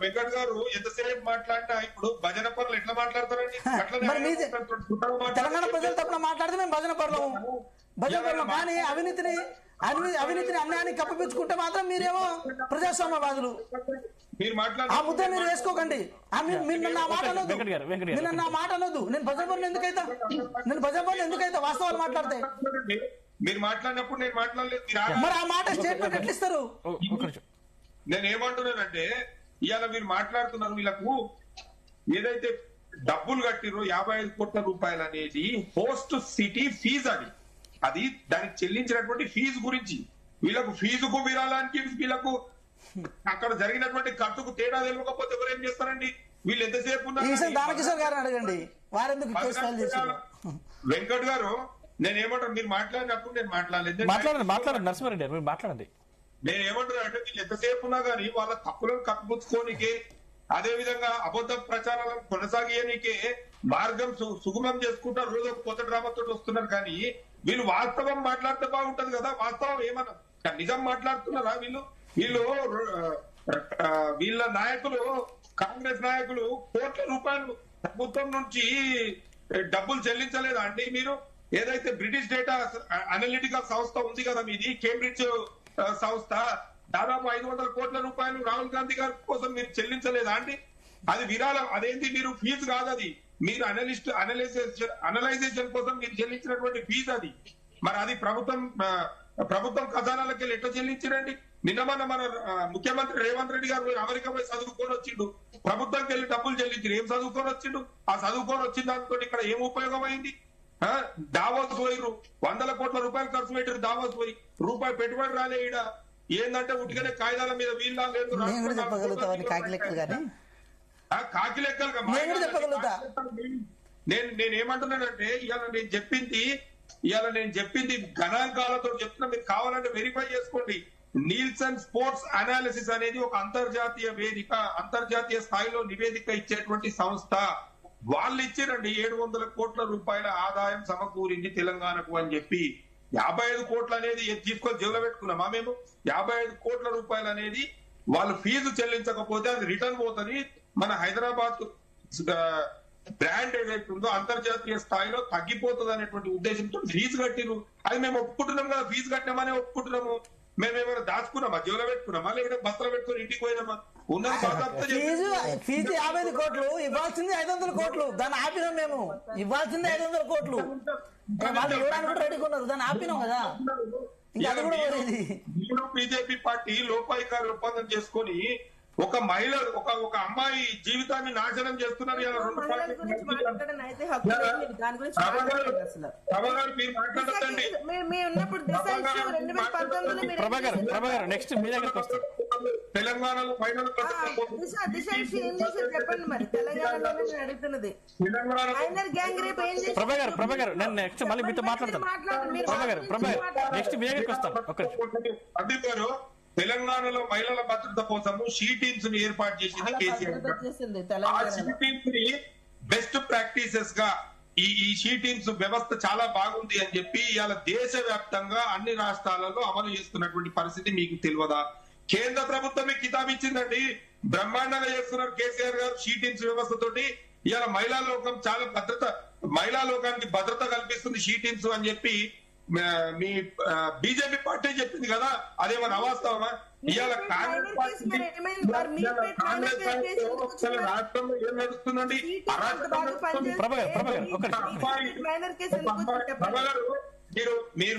వెంకట్ గారు ఎంతసేపు మాట్లాడినా ఇప్పుడు భజన పనులు ఎట్లా మాట్లాడతారండి? తెలంగాణ ప్రజల తరపున మాట్లాడితే మేము భజన పనులు కానీ అవినీతిని అన్యాయాన్ని కప్పిపుచ్చుకుంటే మాత్రం మీరేమో ప్రజాస్వామ్యవాదులు. మీరు ఆ ముద్ర మీరు వేసుకోకండి. మీరు నన్ను ఆ మాట అనొద్దు. నేను భజన పనులు ఎందుకైతే వాస్తవాలు మాట్లాడితే మీరు మాట్లాడినప్పుడు నేను మాట్లాడలేదు. మరి ఆ మాట స్టేట్మెంట్ ఎట్లా ఇస్తారు? నేను ఏమంటున్నానంటే ఇవాళ మీరు మాట్లాడుతున్నారు, వీళ్ళకు ఏదైతే డబ్బులు కట్టిరో 55 కోట్ల రూపాయలు అనేది హోస్ట్ సిటీ ఫీజు, అది దానికి చెల్లించినటువంటి ఫీజు గురించి, వీళ్ళకు ఫీజుకు విరాళానికి వీళ్ళకు అక్కడ జరిగినటువంటి ఖర్చుకు తేడా తెలియకపోతే ఎవరు ఏం చేస్తారండి? వీళ్ళు ఎంతసేపు దానకిషోర్ గారు అడగండి, వారెందుకు వెంకట్ గారు నేను ఏమంటారు, మీరు మాట్లాడినప్పుడు నేను మాట్లాడలేదు. మాట్లాడండి నరసింహారెడ్డి గారు, మీరు మాట్లాడండి. నేను ఏమంటున్నా అంటే వీళ్ళు ఎంతసేపు ఉన్నా కానీ వాళ్ళ తప్పులను కప్పిపుచ్చుకోనికే, అదే విధంగా అబద్ధ ప్రచారాలను కొనసాగేయనికే మార్గం సుగమం చేసుకుంటా రోజు ఒక కొత్త డ్రామాతో వస్తున్నారు. కానీ వీళ్ళు వాస్తవం మాట్లాడితే బాగుంటది కదా. వాస్తవం ఏమన్నా నిజం మాట్లాడుతున్నారా? వీళ్ళ నాయకులు, కాంగ్రెస్ నాయకులు కోట్ల రూపాయలు ప్రభుత్వం నుంచి డబ్బులు చెల్లించలేదా అండి? మీరు ఏదైతే బ్రిటిష్ డేటా అనలిటికల్ సంస్థ ఉంది కదా మీది, కేంబ్రిడ్జ్ సంస్థ, దాదాపు 500 కోట్ల రూపాయలు రాహుల్ గాంధీ గారి కోసం మీరు చెల్లించలేదా అండి? అది విరాళం, అదేంటి మీరు ఫీజు కాదు, అది మీరు అనలైజేషన్ కోసం మీరు చెల్లించినటువంటి ఫీజు అది. మరి అది ప్రభుత్వం ఖజానాలకు వెళ్ళి ఎట్లా చెల్లించారండి? నిన్న మన ముఖ్యమంత్రి రేవంత్ రెడ్డి గారు అమెరికా పోయి చదువుకొని వచ్చిండు, ప్రభుత్వంకి వెళ్ళి డబ్బులు చెల్లించారు. ఏం చదువుకొని వచ్చిండు? ఆ చదువుకొని వచ్చిన దాంతో ఇక్కడ ఏం ఉపయోగం అయింది? దావోస్ పోయిరు, 100 కోట్ల రూపాయలు ఖర్చు పెట్టారు. దావోస్ పోయి రూపాయి పెట్టుబడి రాలే. ఈడ ఏంటంటే ఉట్టిగానే కాగితాల మీద వీళ్ళ లేదు, కాకి లెక్కలుగా. నేనేమంటున్నానంటే ఇవాళ నేను చెప్పింది గణాంకాలతో చెప్తున్నా, మీరు కావాలంటే వెరిఫై చేసుకోండి. నీల్సన్ స్పోర్ట్స్ అనాలిసిస్ అనేది ఒక అంతర్జాతీయ స్థాయిలో నివేదిక ఇచ్చేటువంటి సంస్థ. వాళ్ళు ఇచ్చారండి 700 కోట్ల రూపాయల ఆదాయం సమకూరింది తెలంగాణకు అని చెప్పి. 55 కోట్లు అనేది తీసుకొని జేబులో పెట్టుకున్నామా మేము? 55 కోట్ల రూపాయలు అనేది వాళ్ళు ఫీజు చెల్లించకపోతే అది రిటర్న్ పోతుంది. మన హైదరాబాద్ బ్రాండ్ ఏదైతే ఉందో అంతర్జాతీయ స్థాయిలో తగ్గిపోతుంది అనేటువంటి ఉద్దేశంతో ఫీజు కట్టిరు. అది మేము ఒప్పుకుంటున్నాం కదా, ఫీజు కట్టినామనే ఒప్పుకుంటున్నాము. మేమేమైనా దాచుకున్నామా, జేబులో పెట్టుకున్నామా, లేకపోతే బస్సులో పెట్టుకుని ఇంటికి పోయినామా? ఫీజు 55 కోట్లు, ఇవ్వాల్సింది 500 కోట్లు. దాన్ని ఆపినాం మేము. ఇవ్వాల్సింది 500 కోట్లు వాళ్ళు ఇవ్వడానికి రెడీగా ఉన్నారు, దాన్ని ఆపినాం కదా. ఇంకా అది కూడా బీజేపీ పార్టీ లోపాయికారి ఒప్పందం చేసుకొని ఒక మహిళ ఒక అమ్మాయి జీవితాన్ని నాశనం చేస్తున్నారు. ఇలా రెండు మహిళల గురించి మాట్లాడడం అయితే హక్కు లేదు. మీరు దాని గురించి మాట్లాడలేదు అసలు. ప్రభాకర్ మీరు మాట్లాడతండి. మీరు ఉన్నప్పుడు దిశ ఇష్యూ 2019లో మీరు ప్రభాకర్ నెక్స్ట్ మీ దగ్గరకు వస్తాం. తెలంగాణలో మహిళల దిశ ఇష్యూ ఏం చేశారు చెప్పండి. మరి తెలంగాణలో నేను అడుగుతున్నది మైనర్ గ్యాంగ్ రేప్ ఏం చేశారు? ప్రభాకర్ నేను నెక్స్ట్ మళ్ళీ మీతో మాట్లాడతాను. ప్రభాకర్ నెక్స్ట్ మీ దగ్గరికి వస్తాను. అభిప్ గారు, తెలంగాణలో మహిళల భద్రత కోసము షీ టీమ్స్ ని ఏర్పాటు చేసింది కేసీఆర్. ఆ షీ టీమ్స్ ని బెస్ట్ ప్రాక్టీసెస్ గా ఈ షీ టీమ్స్ వ్యవస్థ చాలా బాగుంది అని చెప్పి ఇవాళ దేశవ్యాప్తంగా అన్ని రాష్ట్రాలలో అమలు చేస్తున్నటువంటి పరిస్థితి మీకు తెలియదా? కేంద్ర ప్రభుత్వం మీకు కితాబ్ ఇచ్చిందండి, బ్రహ్మాండంగా చేస్తున్నారు కేసీఆర్ గారు షీ టీమ్స్ వ్యవస్థతోటి. ఇవాళ మహిళా లోకం చాలా మహిళా లోకానికి భద్రత కల్పిస్తుంది షీ టీమ్స్ అని చెప్పి మీ బీజేపీ పార్టీ చెప్పింది కదా, అదేమన్నా అవాస్తవమా? ఇవాళ కాంగ్రెస్ రాష్ట్రంలో ఏం నడుస్తుందండి?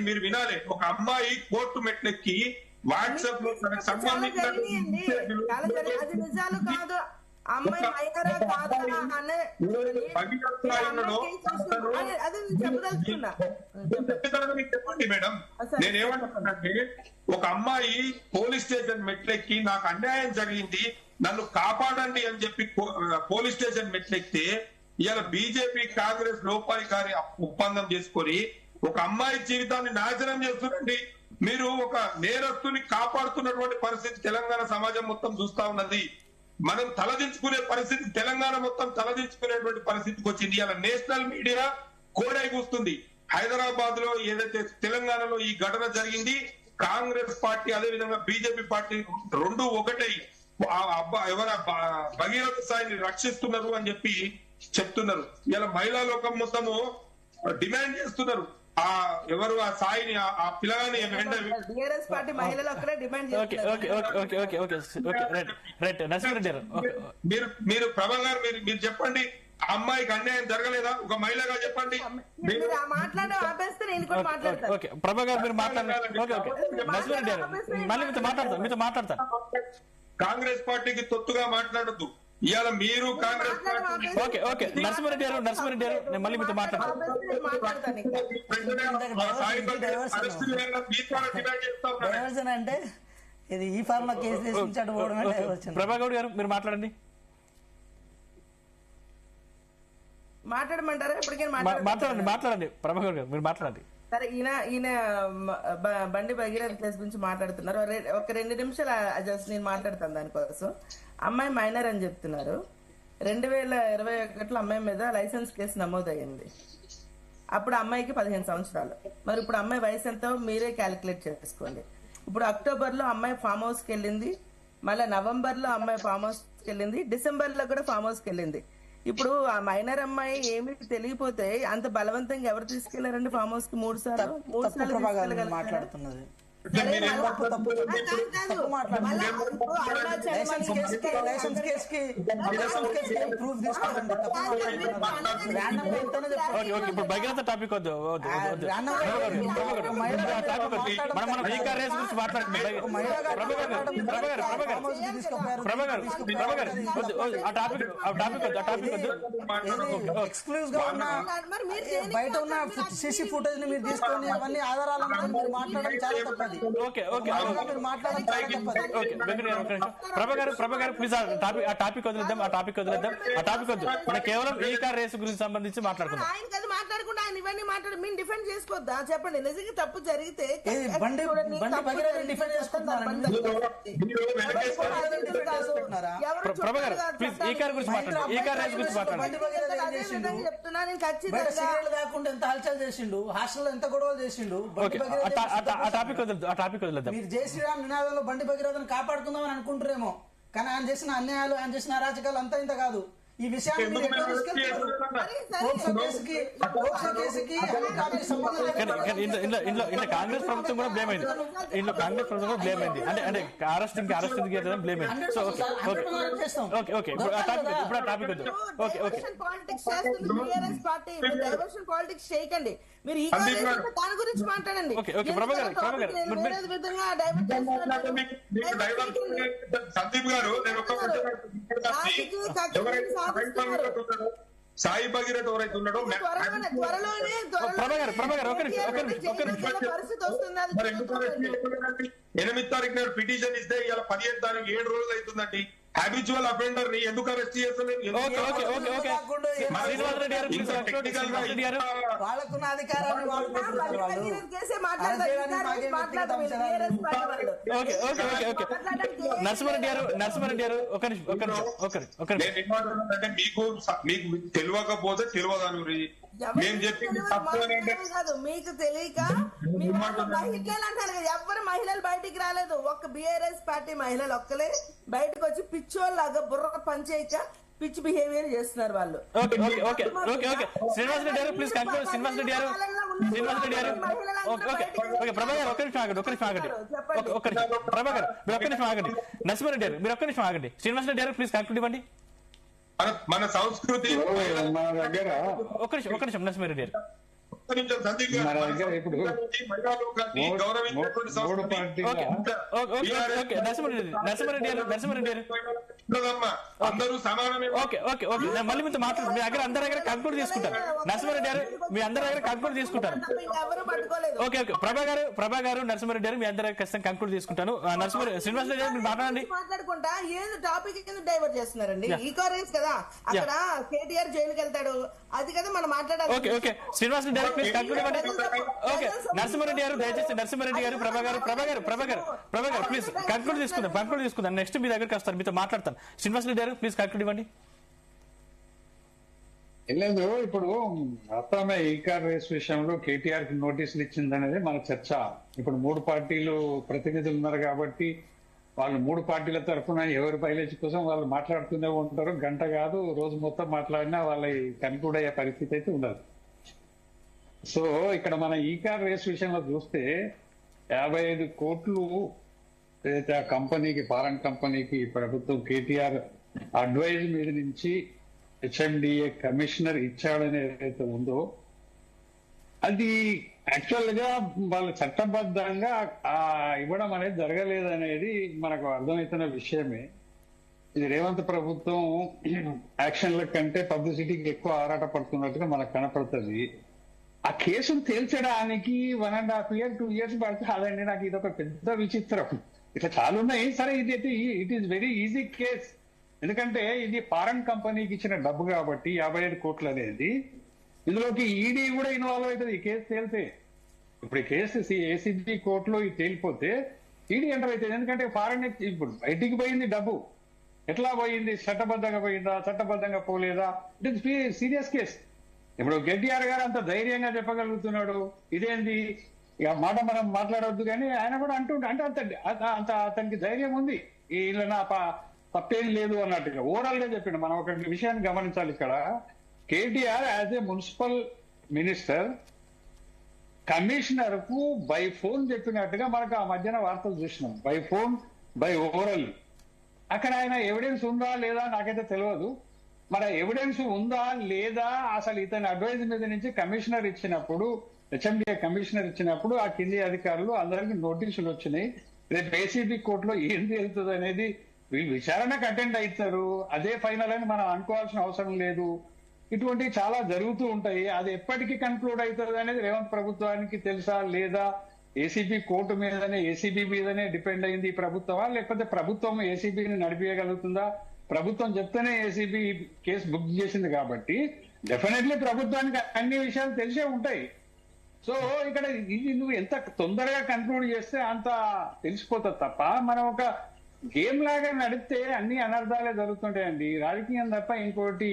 మీరు వినాలి, ఒక అమ్మాయి కోర్టు మెట్లెక్కి వాట్సాప్ లో తనకు సంబంధించిన అమ్మాయి మైనరా కాదా అనే చెప్పండి మేడం. నేనేమంటున్నానంటే, ఒక అమ్మాయి పోలీస్ స్టేషన్ మెట్లెక్కి నాకు అన్యాయం జరిగింది, నన్ను కాపాడండి అని చెప్పి పోలీస్ స్టేషన్ మెట్లెక్కితే ఇవాళ బీజేపీ కాంగ్రెస్ లోపాయికారి ఒప్పందం చేసుకొని ఒక అమ్మాయి జీవితాన్ని నాశనం చేస్తున్నండి. మీరు ఒక నేరస్తుని కాపాడుతున్నటువంటి పరిస్థితి తెలంగాణ సమాజం మొత్తం చూస్తా ఉన్నది. మనం తలదించుకునే పరిస్థితి, తెలంగాణ మొత్తం తలదించుకునేటువంటి పరిస్థితికి వచ్చింది. ఇలా నేషనల్ మీడియా కోడై కూస్తుంది. హైదరాబాద్ లో ఏదైతే తెలంగాణలో ఈ ఘటన జరిగింది, కాంగ్రెస్ పార్టీ అదే విధంగా బీజేపీ పార్టీ రెండు ఒకటై భగీరథ స్థాయిని రక్షిస్తున్నారు అని చెప్పి చెప్తున్నారు. ఇలా మహిళా లోకం మొత్తము డిమాండ్ చేస్తున్నారు. ఎవరు ఆ స్థాయిని ఆ పిల్లగాని టీఆర్ఎస్ పార్టీ మహిళలు అక్కడే డిమాండ్ మీరు ప్రభా గారు మీరు చెప్పండి, అమ్మాయికి అన్యాయం జరగలేదా? ఒక మహిళగా చెప్పండి. మాట్లాడడం ఆపేస్తే నేను కూడా మాట్లాడతాను. ప్రభా గారు మీరు మీతో మాట్లాడతాను. కాంగ్రెస్ పార్టీకి తొత్తుగా మాట్లాడద్దు. ఇవాళ మీరు కాంగ్రెస్ ఓకే నరసింహారెడ్డి గారు నేను మళ్ళీ మీతో మాట్లాడతాను. అంటే ఇది ఈ ఫార్మ్ కేసు ప్రభాకర్ గారు మీరు మాట్లాడండి. మాట్లాడమంటారా? మాట్లాడండి ప్రభాకర్ గారు మీరు మాట్లాడండి. సరే, ఈయన బండి భగీరథ కేసు గురించి మాట్లాడుతున్నారు. ఒక 2 నిమిషాలు జస్ట్ నేను మాట్లాడతాను దానికోసం. అమ్మాయి మైనర్ అని చెప్తున్నారు. 2021లో అమ్మాయి మీద లైసెన్స్ కేసు నమోదయ్యింది. అప్పుడు అమ్మాయికి 15 సంవత్సరాలు. మరి ఇప్పుడు అమ్మాయి వయసు ఎంతో మీరే క్యాలిక్యులేట్ చేసుకోండి. ఇప్పుడు అక్టోబర్లో అమ్మాయి ఫామ్ హౌస్కి వెళ్ళింది, మళ్ళీ నవంబర్లో అమ్మాయి ఫామ్ హౌస్కి వెళ్ళింది, డిసెంబర్లో కూడా ఫామ్ హౌస్కి వెళ్ళింది. ఇప్పుడు ఆ మైనర్ అమ్మాయి ఏమి తెలియపోతే అంత బలవంతంగా ఎవరు తీసుకెళ్లారండి ఫామ్ హౌస్ కి? 3 సార్లు మాట్లాడుతున్నది. ఇప్పుడు భగీరథ టాపిక్ వద్దు. మనం ఈ కార్ రేస్ గురించి మాట్లాడుతున్నాం. ఎక్స్క్లూజివ్ గా ఉన్న బయట ఉన్న సీసీ ఫుటేజ్ ని మీరు తీసుకొని అవన్నీ ఆధారాలను మీరు మాట్లాడడం చాలా తప్పది. ప్రభాకర్ ప్లీజ్ ఆ టాపిక్ వదిలేద్దాం. మనం కేవలం ఈ కార్ రేసు గురించి సంబంధించి మాట్లాడుకుందాం. ఆయన మాట్లాడకుండా ఆయన ఇవన్నీ మాట్లాడి మేము డిఫెండ్ చేసుకోవద్దా? చెప్పండి, నిజంగా తప్పు జరిగితే ప్రభాకర్ ప్లీజ్ ఈ కార్ గురించి మాట్లాడండి. ఈ కార్ రేసు గురించి మాట్లాడండి. కాకుండా ఎంత హల్చల్ చేసిండు, హాస్టల్లో ఎంత గొడవలు చేసిండు. మీరు జై శ్రీరామ్ నినాదంలో బండి భగీరథను కాపాడుకుందామని అనుకుంటారేమో, కానీ ఆయన చేసిన అన్యాయాలు, ఆయన చేసిన అరాచకాలు అంతా ఇంత కాదు. ఈ విషయాన్ని మీరు ఎట్లా తీసుకెళ్తున్నారు? పోక్సో కేసుకి అధికారికి సంబంధం లేదు. ఇంట్లో కాంగ్రెస్ ప్రభుత్వం కూడా బ్లేమ్ అయింది. ఇంట్లో కాంగ్రెస్ ప్రభుత్వం కూడా బ్లేమ్ అయింది. అంటే అరెస్టింగ్ బ్లేమ్ అయింది. సో ఓకే ఓకే ఇప్పుడు ఆ టాపిక్ వద్దు. ఓకే ఓకే పాలిటిక్స్ చేస్తుంది బీఆర్ఎస్ పార్టీ. డైవర్షన్ పాలిటిక్స్ చేయకండి. మీరు ఈ దాని గురించి మాట్లాడండి. ఓకే ఓకే ప్రభాకర్ విధంగా డైవర్ట్ సందీప్ గారు, నేను సాయి భగీరథ్ ఎవరైతే ఉన్నాడో త్వరలోనే 8 తారీఖు నాడు పిటిషన్ ఇస్తే ఇలా 15 తారీఖు 7 రోజులు అవుతుందండి. హ్యాబిచువల్ అఫెండర్ ని ఎందుకు అరెస్ట్ చేస్తలేదు? వాళ్ళకున్న అధికారాన్ని నరసింహారెడ్డి గారు అంటే మీకు తెలియకపోతే తెలియదాని గురించి మేము చెప్పింది కాదు, మీకు తెలియక మహిళలు అంటారు కదా, ఎవరు మహిళలు బయటికి రాలేదు. ఒక్క బీఆర్ఎస్ పార్టీ మహిళలు ఒక్కలే బయటకు వచ్చి పిచ్చోళ్ళలాగా బుర్ర పనిచేయక పిచ్చి బిహేవియర్ చేస్తున్నారు వాళ్ళు. శ్రీనివాస్ రెడ్డి గారు ప్లీజ్ కంక్లూడ్. శ్రీనివాస్ రెడ్డి గారు ప్రభాకర్ ఒక్క నిమిషం ఆగండి. నరసింహారెడ్డి గారు మీరు ఒక్క నిమిషం ఆగండి. శ్రీనివాస్ రెడ్డి గారు ప్లీజ్ కంక్లూడ్ ఇవ్వండి. మన సంస్కృతి మన దగ్గర ఒక్క నిమిషం నరసింహారెడ్డి గారు మన దగ్గర ఇప్పుడు మూడు అందరూ సమానమే. ఓకే ఓకే ఓకే మళ్ళీ మీతో మాట్లాడు. మీ దగ్గర అందరి దగ్గర కంక్లూడ్ తీసుకుంటారు. నరసింహారెడ్డి గారు మీ అందరి దగ్గర కంక్లూడ్ తీసుకుంటారు. ఓకే ఓకే ప్రభా గారు నరసింహారెడ్డి గారు మీ అందరి దగ్గర ఖచ్చితంగా కంక్లూడ్ తీసుకుంటాను. శ్రీనివాస్ రెడ్డి గారు మీరు మాట్లాడండి. మాట్లాడుకుంటా ఏది టాపిక్ ఎందుకు డైవర్ట్ చేస్తున్నారండి? ఈ కారేజ్ కదా, అక్కడ కేటీఆర్ జైలుకి వెళ్తాడు, అది కదా మనం మాట్లాడాలి. ఓకే ఓకే శ్రీనివాస్ రెడ్డి గారు ప్లీజ్ కంక్లూడ్ ఇవ్వండి. ఓకే నరసింహారెడ్డి గారు దయచేసి నరసింహారెడ్డి గారు ప్రభా గారు ప్లీజ్ కంక్లూడ్ తీసుకుందాం. నెక్స్ట్ మీ దగ్గరికి వస్తారు, మీతో మాట్లాడతాను. శ్రీనివాస్ రెడ్డి గారు ప్లీజ్ కంక్లూడ్ ఇవ్వండి. లేదు, ఇప్పుడు మొత్తమే ఈ కార్ రేస్ విషయంలో కేటీఆర్ కి నోటీసులు ఇచ్చిందనేది మన చర్చ. ఇప్పుడు 3 పార్టీలు ప్రతినిధులు ఉన్నారు కాబట్టి వాళ్ళు 3 పార్టీల తరఫున ఎవరి పైలేజ్ కోసం వాళ్ళు మాట్లాడుతూనే ఉంటారు. గంట కాదు రోజు మొత్తం మాట్లాడినా వాళ్ళ కన్క్లూడ్ అయ్యే పరిస్థితి అయితే ఉండదు. సో ఇక్కడ మన ఈ కార్ రేస్ విషయంలో చూస్తే 55 కోట్లు ఏదైతే ఆ కంపెనీకి, ఫారెన్ కంపెనీకి ప్రభుత్వం కేటీఆర్ అడ్వైజ్ మీద నుంచి హెచ్ఎండిఏ కమిషనర్ ఇచ్చాడని ఏదైతే ఉందో అది యాక్చువల్ గా వాళ్ళ చట్టబద్ధంగా ఇవ్వడం అనేది జరగలేదనేది మనకు అర్థమవుతున్న విషయమే. ఇది రేవంత్ ప్రభుత్వం యాక్షన్ల కంటే పబ్లిసిటీకి ఎక్కువ ఆరాట పడుతున్నట్టుగా మనకు కనపడుతుంది. ఆ కేసును తేల్చడానికి 1.5 years 2 years పడుతుంది. అదండి నాకు ఇది ఒక పెద్ద విచిత్రం. ఇట్లా చాలా ఉన్నాయి. సరే, it is very easy case. ఎందుకంటే ఇది ఫారెన్ కంపెనీకి ఇచ్చిన డబ్బు కాబట్టి 55 కోట్లు అనేది ఇందులోకి ఈడీ కూడా ఇన్వాల్వ్ అవుతుంది ఈ కేసు తేలితే. ఇప్పుడు ఈ కేసు ఏసీబీ కోర్టులో ఇది తేలిపోతే ఈడీ ఎంటర్ అవుతుంది. ఎందుకంటే ఫారెన్ ఇప్పుడు బయటికి పోయింది డబ్బు, ఎట్లా పోయింది, చట్టబద్ధంగా పోయిందా, చట్టబద్ధంగా పోలేదా, ఇట్ ఇస్ సీరియస్ కేసు. ఇప్పుడు కేటీఆర్ గారు అంత ధైర్యంగా చెప్పగలుగుతున్నాడు, ఇదేంది ఇక మాట మనం మాట్లాడవద్దు, కానీ ఆయన కూడా అంటే అంత అతనికి ధైర్యం ఉంది, ఇలా నా తప్పేం లేదు అన్నట్టుగా ఓవరాల్ గా చెప్పిండు. మనం ఒక విషయాన్ని గమనించాలి. ఇక్కడ KTR as a municipal minister commissioner కు బై ఫోన్ చెప్పినట్టుగా మనకు ఆ మధ్యన వార్తలు చూసినాం. By phone, by overall. అక్కడ ఆయన ఎవిడెన్స్ ఉందా లేదా నాకైతే తెలియదు. మరి ఎవిడెన్స్ ఉందా లేదా, అసలు ఇతని అడ్వైజ్ మీద నుంచి కమిషనర్ ఇచ్చినప్పుడు, హెచ్ఎండిఏ కమిషనర్ ఇచ్చినప్పుడు ఆ కింది అధికారులు అందరికీ నోటీసులు వచ్చినాయి. రేపు ఏసీబీ కోర్టులో ఏం తేలుతుంది అనేది వీళ్ళు విచారణకు అటెండ్ అవుతారు, అదే ఫైనల్ అని మనం అనుకోవాల్సిన అవసరం లేదు. ఇటువంటివి చాలా జరుగుతూ ఉంటాయి. అది ఎప్పటికీ కన్క్లూడ్ అవుతుంది అనేది రేవంత్ ప్రభుత్వానికి తెలుసా లేదా, ఏసీబీ కోర్టు మీదనే, ఏసీబీ మీదనే డిపెండ్ అయింది ఈ ప్రభుత్వమా, లేకపోతే ప్రభుత్వం ఏసీబీని నడిపేయగలుగుతుందా? ప్రభుత్వం చెప్తేనే ఏసీబీ కేసు బుక్ చేసింది కాబట్టి డెఫినెట్లీ ప్రభుత్వానికి అన్ని విషయాలు తెలిసే ఉంటాయి. సో ఇక్కడ ఇది నువ్వు ఎంత తొందరగా కన్క్లూడ్ చేస్తే అంత తెలిసిపోతుంది తప్ప మనం ఒక గేమ్ లాగా నడిపితే అన్ని అనర్థాలే జరుగుతుంటాయండి. రాజకీయం తప్ప ఇంకోటి,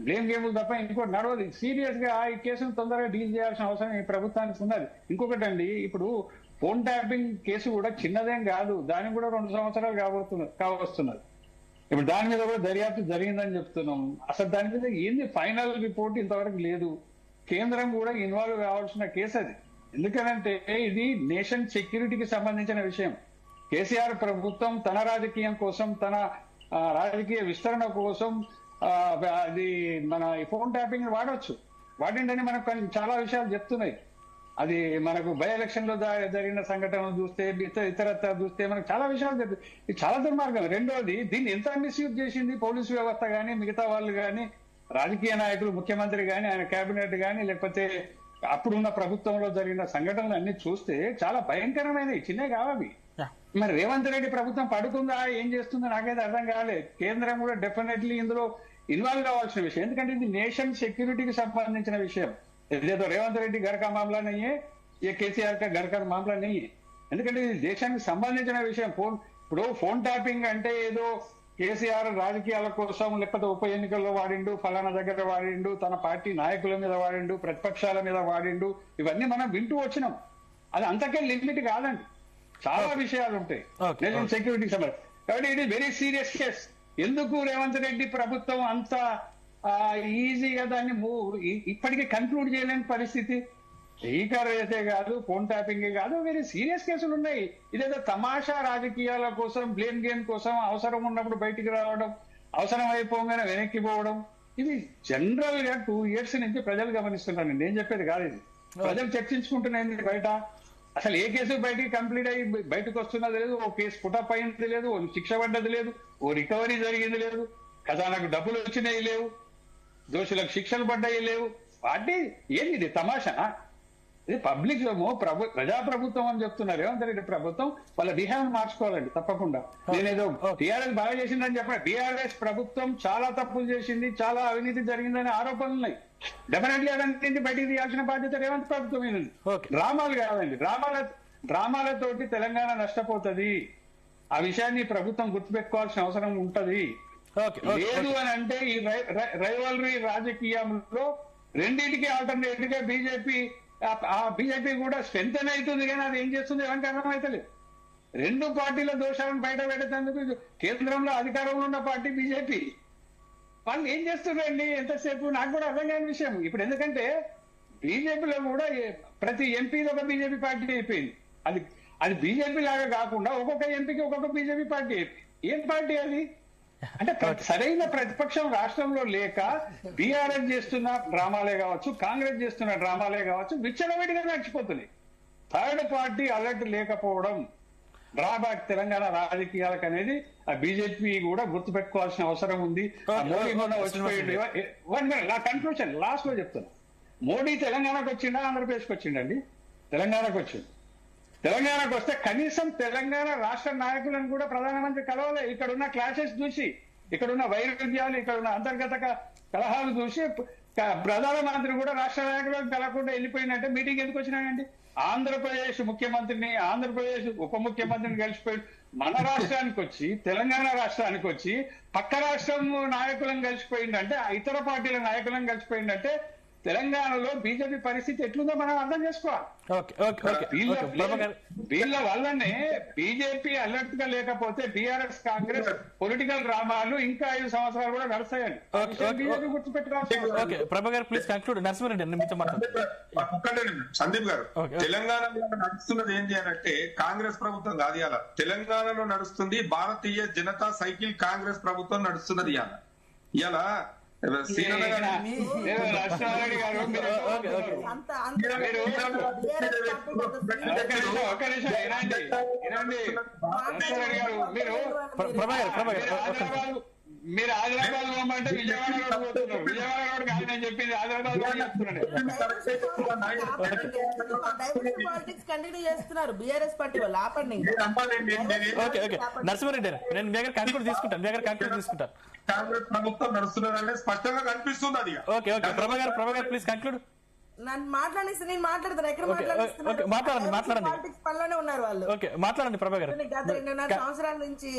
బ్లేమ్ గేములు తప్ప ఇంకోటి నడవదు. సీరియస్ గా ఈ కేసును తొందరగా డీల్ చేయాల్సిన అవసరం ఈ ప్రభుత్వానికి ఉన్నది. ఇంకొకటి అండి, ఇప్పుడు ఫోన్ ట్యాపింగ్ కేసు కూడా చిన్నదేం కాదు, దానికి కూడా 2 సంవత్సరాలు కావస్తున్నది. ఇప్పుడు దాని మీద కూడా దర్యాప్తు జరిగిందని చెప్తున్నాం. అసలు దాని మీద ఏంది ఫైనల్ రిపోర్ట్ ఇంతవరకు లేదు. కేంద్రం కూడా ఇన్వాల్వ్ కావాల్సిన కేసు అది. ఎందుకనంటే ఇది నేషన్ సెక్యూరిటీకి సంబంధించిన విషయం. కేసీఆర్ ప్రభుత్వం తన రాజకీయం కోసం, తన రాజకీయ విస్తరణ కోసం అది మన ఫోన్ ట్యాపింగ్ వాడవచ్చు, వాడిండని మనకు చాలా విషయాలు చెప్తున్నాయి. అది మనకు బై ఎలక్షన్ లో జరిగిన సంఘటనలు చూస్తే, ఇతరత్ర చూస్తే మనకు చాలా విషయాలు చెప్తాయి. ఇది చాలా దుర్మార్గం. రెండోది, దీన్ని ఎంత మిస్యూజ్ చేసింది పోలీసు వ్యవస్థ కానీ, మిగతా వాళ్ళు కానీ, రాజకీయ నాయకులు, ముఖ్యమంత్రి కానీ, ఆయన కేబినెట్ కానీ, లేకపోతే అప్పుడున్న ప్రభుత్వంలో జరిగిన సంఘటనలు అన్ని చూస్తే చాలా భయంకరమైనవి, చిన్నవి కావాలి. మరి రేవంత్ రెడ్డి ప్రభుత్వం పడుకుందా, ఏం చేస్తుందో నాకైతే అర్థం కాలేదు. కేంద్రం కూడా డెఫినెట్లీ ఇందులో ఇన్వాల్వ్ కావాల్సిన విషయం. ఎందుకంటే ఇది నేషన్ సెక్యూరిటీకి సంబంధించిన విషయం. ఏదో రేవంత్ రెడ్డి घर का मामला नहीं है, ये केसीआर का घर का मामला नहीं है. ఎందుకంటే ఇది దేశానికి సంబంధించిన విషయం. ఇప్పుడు ఫోన్ ట్యాపింగ్ అంటే ఏదో కేసీఆర్ రాజకీయాల కోసం, లేకపోతే ఉప ఎన్నికల్లో వాడిండు, ఫలానా దగ్గర వాడిండు, తన పార్టీ నాయకుల మీద వాడిండు, ప్రతిపక్షాల మీద వాడిండు, ఇవన్నీ మనం వింటూ వచ్చినాం. అది అంతకే లిమిట్ కాదండి, చాలా విషయాలు ఉంటాయి నేషనల్ సెక్యూరిటీకి సంబంధించి. కాబట్టి ఇది వెరీ సీరియస్ కేస్. ఎందుకు రేవంత్ రెడ్డి ప్రభుత్వం అంత ఈజీగా దాన్ని ఇప్పటికీ కన్క్లూడ్ చేయలేని పరిస్థితి? ఈకార్ అయితే కాదు, ఫోన్ ట్యాపింగ్ కాదు, వెరీ సీరియస్ కేసులు ఉన్నాయి. ఇదేదో తమాషా రాజకీయాల కోసం, బ్లేమ్ గేమ్ కోసం, అవసరం ఉన్నప్పుడు బయటికి రావడం, అవసరం అయిపోగానే వెనక్కి పోవడం, ఇది జనరల్ గా 2 years నుంచి ప్రజలు గమనిస్తున్నాను. నేను చెప్పేది కాదు, ఇది ప్రజలు చర్చించుకుంటున్నాయి బయట. అసలు ఏ కేసు బయటికి కంప్లీట్ అయ్యి బయటకు వస్తున్నది లేదు, ఓ కేసు పుటప్ అయింది లేదు, ఓ శిక్ష పడ్డది లేదు, ఓ రికవరీ జరిగింది లేదు, ఖజానాకు డబ్బులు వచ్చినాయి లేవు, దోషులకు శిక్షలు పడ్డాయి లేవు. వాటి ఏంది ఇది తమాషా? ఇది పబ్లిక్ ప్రజాప్రభుత్వం అని చెప్తున్నారు రేవంత్ రెడ్డి ప్రభుత్వం. వాళ్ళ బిహేవియర్ మార్చుకోవాలండి తప్పకుండా. నేనేదో టీఆర్ఎస్ బాగా చేసిందని చెప్పాను. టీఆర్ఎస్ ప్రభుత్వం చాలా తప్పులు చేసింది, చాలా అవినీతి జరిగిందనే ఆరోపణలు ఉన్నాయి. డెఫినెట్లీ అదంతా బయటికి తీయాల్సిన బాధ్యత రేవంత్ ప్రభుత్వం. డ్రామాలు కాదండి, డ్రామాలతోటి తెలంగాణ నష్టపోతుంది. ఆ విషయాన్ని ప్రభుత్వం గుర్తుపెట్టుకోవాల్సిన అవసరం ఉంటది. లేదు అని అంటే ఈ రైవలరీ రాజకీయంలో రెండింటికి ఆల్టర్నేటివ్ గా బీజేపీ కూడా స్ట్రెంగ్ అవుతుంది, కానీ అది ఏం చేస్తుంది ఎవరికి అర్థమైతలేదు. 2 పార్టీల దోషాలను బయట పెట్టేందుకు కేంద్రంలో అధికారంలో ఉన్న పార్టీ బీజేపీ వాళ్ళు ఏం చేస్తున్నారండి ఎంతసేపు? నాకు కూడా అర్థం కాని విషయం. ఇప్పుడు ఎందుకంటే బీజేపీలో కూడా ప్రతి ఎంపీది ఒక బీజేపీ పార్టీ అయిపోయింది. అది బీజేపీ లాగా కాకుండా ఒక్కొక్క ఎంపీకి ఒక్కొక్క బీజేపీ పార్టీ అయిపోయింది. ఏం పార్టీ అది? అంటే సరైన ప్రతిపక్షం రాష్ట్రంలో లేక బీఆర్ఎస్ చేస్తున్న డ్రామాలే కావచ్చు, కాంగ్రెస్ చేస్తున్న డ్రామాలే కావచ్చు, విచ్చలవిడిగా నడిచిపోతున్నాయి. థర్డ్ పార్టీ అలర్ట్ లేకపోవడం డ్రాబ్యాక్ తెలంగాణ రాజకీయాలకు అనేది ఆ బీజేపీ కూడా గుర్తుపెట్టుకోవాల్సిన అవసరం ఉంది. మోడీ కూడా వచ్చిపోయింది. 1 minute నా కన్క్లూషన్ లాస్ట్ లో చెప్తాను. మోడీ తెలంగాణకు వచ్చిండా, ఆంధ్రప్రదేశ్కి వచ్చిండండి? తెలంగాణకు వచ్చింది. తెలంగాణకు వస్తే కనీసం తెలంగాణ రాష్ట్ర నాయకులను కూడా ప్రధానమంత్రి కలవలే. ఇక్కడున్న క్లాషెస్ చూసి, ఇక్కడున్న వైరుధ్యాలు, ఇక్కడున్న అంతర్గత కలహాలు చూసి ప్రధానమంత్రి కూడా రాష్ట్ర నాయకులను కలవకుండా వెళ్ళిపోయినట్టే మీటింగ్ ఎందుకు వచ్చినాయండి? ఆంధ్రప్రదేశ్ ముఖ్యమంత్రిని, ఆంధ్రప్రదేశ్ ఉప ముఖ్యమంత్రిని కలిసిపోయి మన రాష్ట్రానికి వచ్చి, తెలంగాణ రాష్ట్రానికి వచ్చి పక్క రాష్ట్రం నాయకులను కలిసిపోయిందంటే, ఇతర పార్టీల నాయకులను కలిసిపోయిందంటే తెలంగాణలో బీజేపీ పరిస్థితి ఎట్లుందో మనం అర్థం చేసుకోవాలి. వీళ్ళ వల్లనే బీజేపీ అలర్ట్ గా లేకపోతే బీఆర్ఎస్ కాంగ్రెస్ పొలిటికల్ డ్రామాలు ఇంకా 5 సంవత్సరాలు కూడా నడుస్తాయని బీజేపీ గుర్తుపెట్టుకోవాలి. సందీప్ గారు, తెలంగాణలో నడుస్తున్నది ఏంటి అని అంటే కాంగ్రెస్ ప్రభుత్వం కాదు ఇవాళ. తెలంగాణలో నడుస్తుంది భారతీయ జనతా సైకిల్ కాంగ్రెస్ ప్రభుత్వం నడుస్తున్నది ఇవాళ. రాష్ట్రారెడ్డి గారు మీరు హైదరాబాద్ పోమంటే విజయవాడ రోడ్ పోతున్నారు. విజయవాడ రోడ్ కాదు నేను చెప్పింది, హైదరాబాద్ రోడ్ చెప్తున్నాను. కంటిన్యూ చేస్తున్నారు బీఆర్ఎస్ పార్టీ వాళ్ళు. ఆపండి. నరసింహారెడ్డి నేను మీ దగ్గర కంక్లూడ్ తీసుకుంటాను. కాంగ్రెస్ ప్రభుత్వం నడుస్తున్నదంటే స్పష్టంగా కనిపిస్తుంది అది. Okay okay Prabhakar please conclude. నన్ను మాట్లాడిస్తే నేను మాట్లాడతాను. ఎక్కడ మాట్లాడుతున్నారు? పాలిటిక్స్ పనిలోనే ఉన్నారు వాళ్ళు. ఓకే మాట్లాడండి ప్రభాకర్. గత 2.5 సంవత్సరాల నుంచి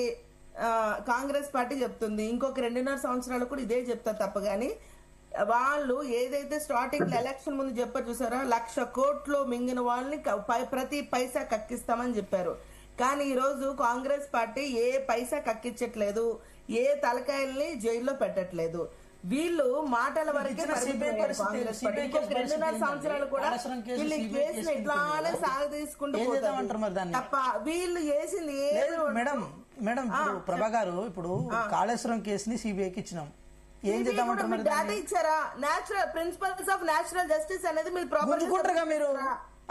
కాంగ్రెస్ పార్టీ చెప్తుంది, ఇంకొక 2.5 సంవత్సరాలు కూడా ఇదే చెప్తారు తప్ప. కానీ వాళ్ళు ఏదైతే స్టార్టింగ్ ఎలక్షన్ ముందు చెప్పారు చూసారా, 1,00,000 కోట్లు మింగిన వాళ్ళని ప్రతి పైసా కక్కిస్తామని చెప్పారు. కానీ ఈ రోజు కాంగ్రెస్ పార్టీ ఏ పైసా కక్కించట్లేదు, ఏ తలకాయల్ని జైల్లో పెట్టట్లేదు. వీళ్ళు మాటల వరకే కాంగ్రెస్ పార్టీ. ఇంకొక 2.5 సంవత్సరాలు కూడా వీళ్ళు ఈ కేసుని ఇట్లానే సాగు తీసుకుంటూ పోతారు తప్ప వీళ్ళు చేసింది మేడం. ఇప్పుడు ప్రభా గారు, ఇప్పుడు కాళేశ్వరం కేసుని సిబిఐకి ఇచ్చినాం, ఏం చేద్దామంటారు మరి? డేటా ఇచ్చారా? Natural principles of natural justice అనేది మీరు గుంజుకుంటారుగా మీరు.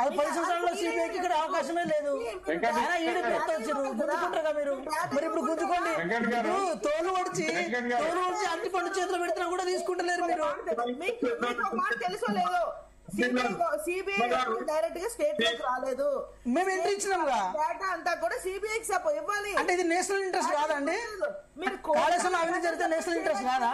అది 10 సంవత్సరాల్లో సిబిఐకి ఇక్కడ అవకాశమే లేదు. గుంజుకుంటారుగా మీరు. మరి ఇప్పుడు గుంజుకోండి. తోలు వచ్చి అన్ని పండు చేతులు పెడితే కూడా తీసుకుంటలేరు మీరు. తెలుసో లేదో సిబిఐ డైరెక్ట్ గా స్టేట్ లోకి రాలేదు. మేము ఎంట్రీ ఇచ్చినాంగా. డేటా అంతా కూడా సిబిఐకి సపోర్ట్ ఇవ్వాలి. అంటే ఇది నేషనల్ ఇంట్రెస్ట్ కాదండి? మీరు కాళేశ్వరం అవినీతి జరిగితే నేషనల్ ఇంట్రెస్ట్ కాదా?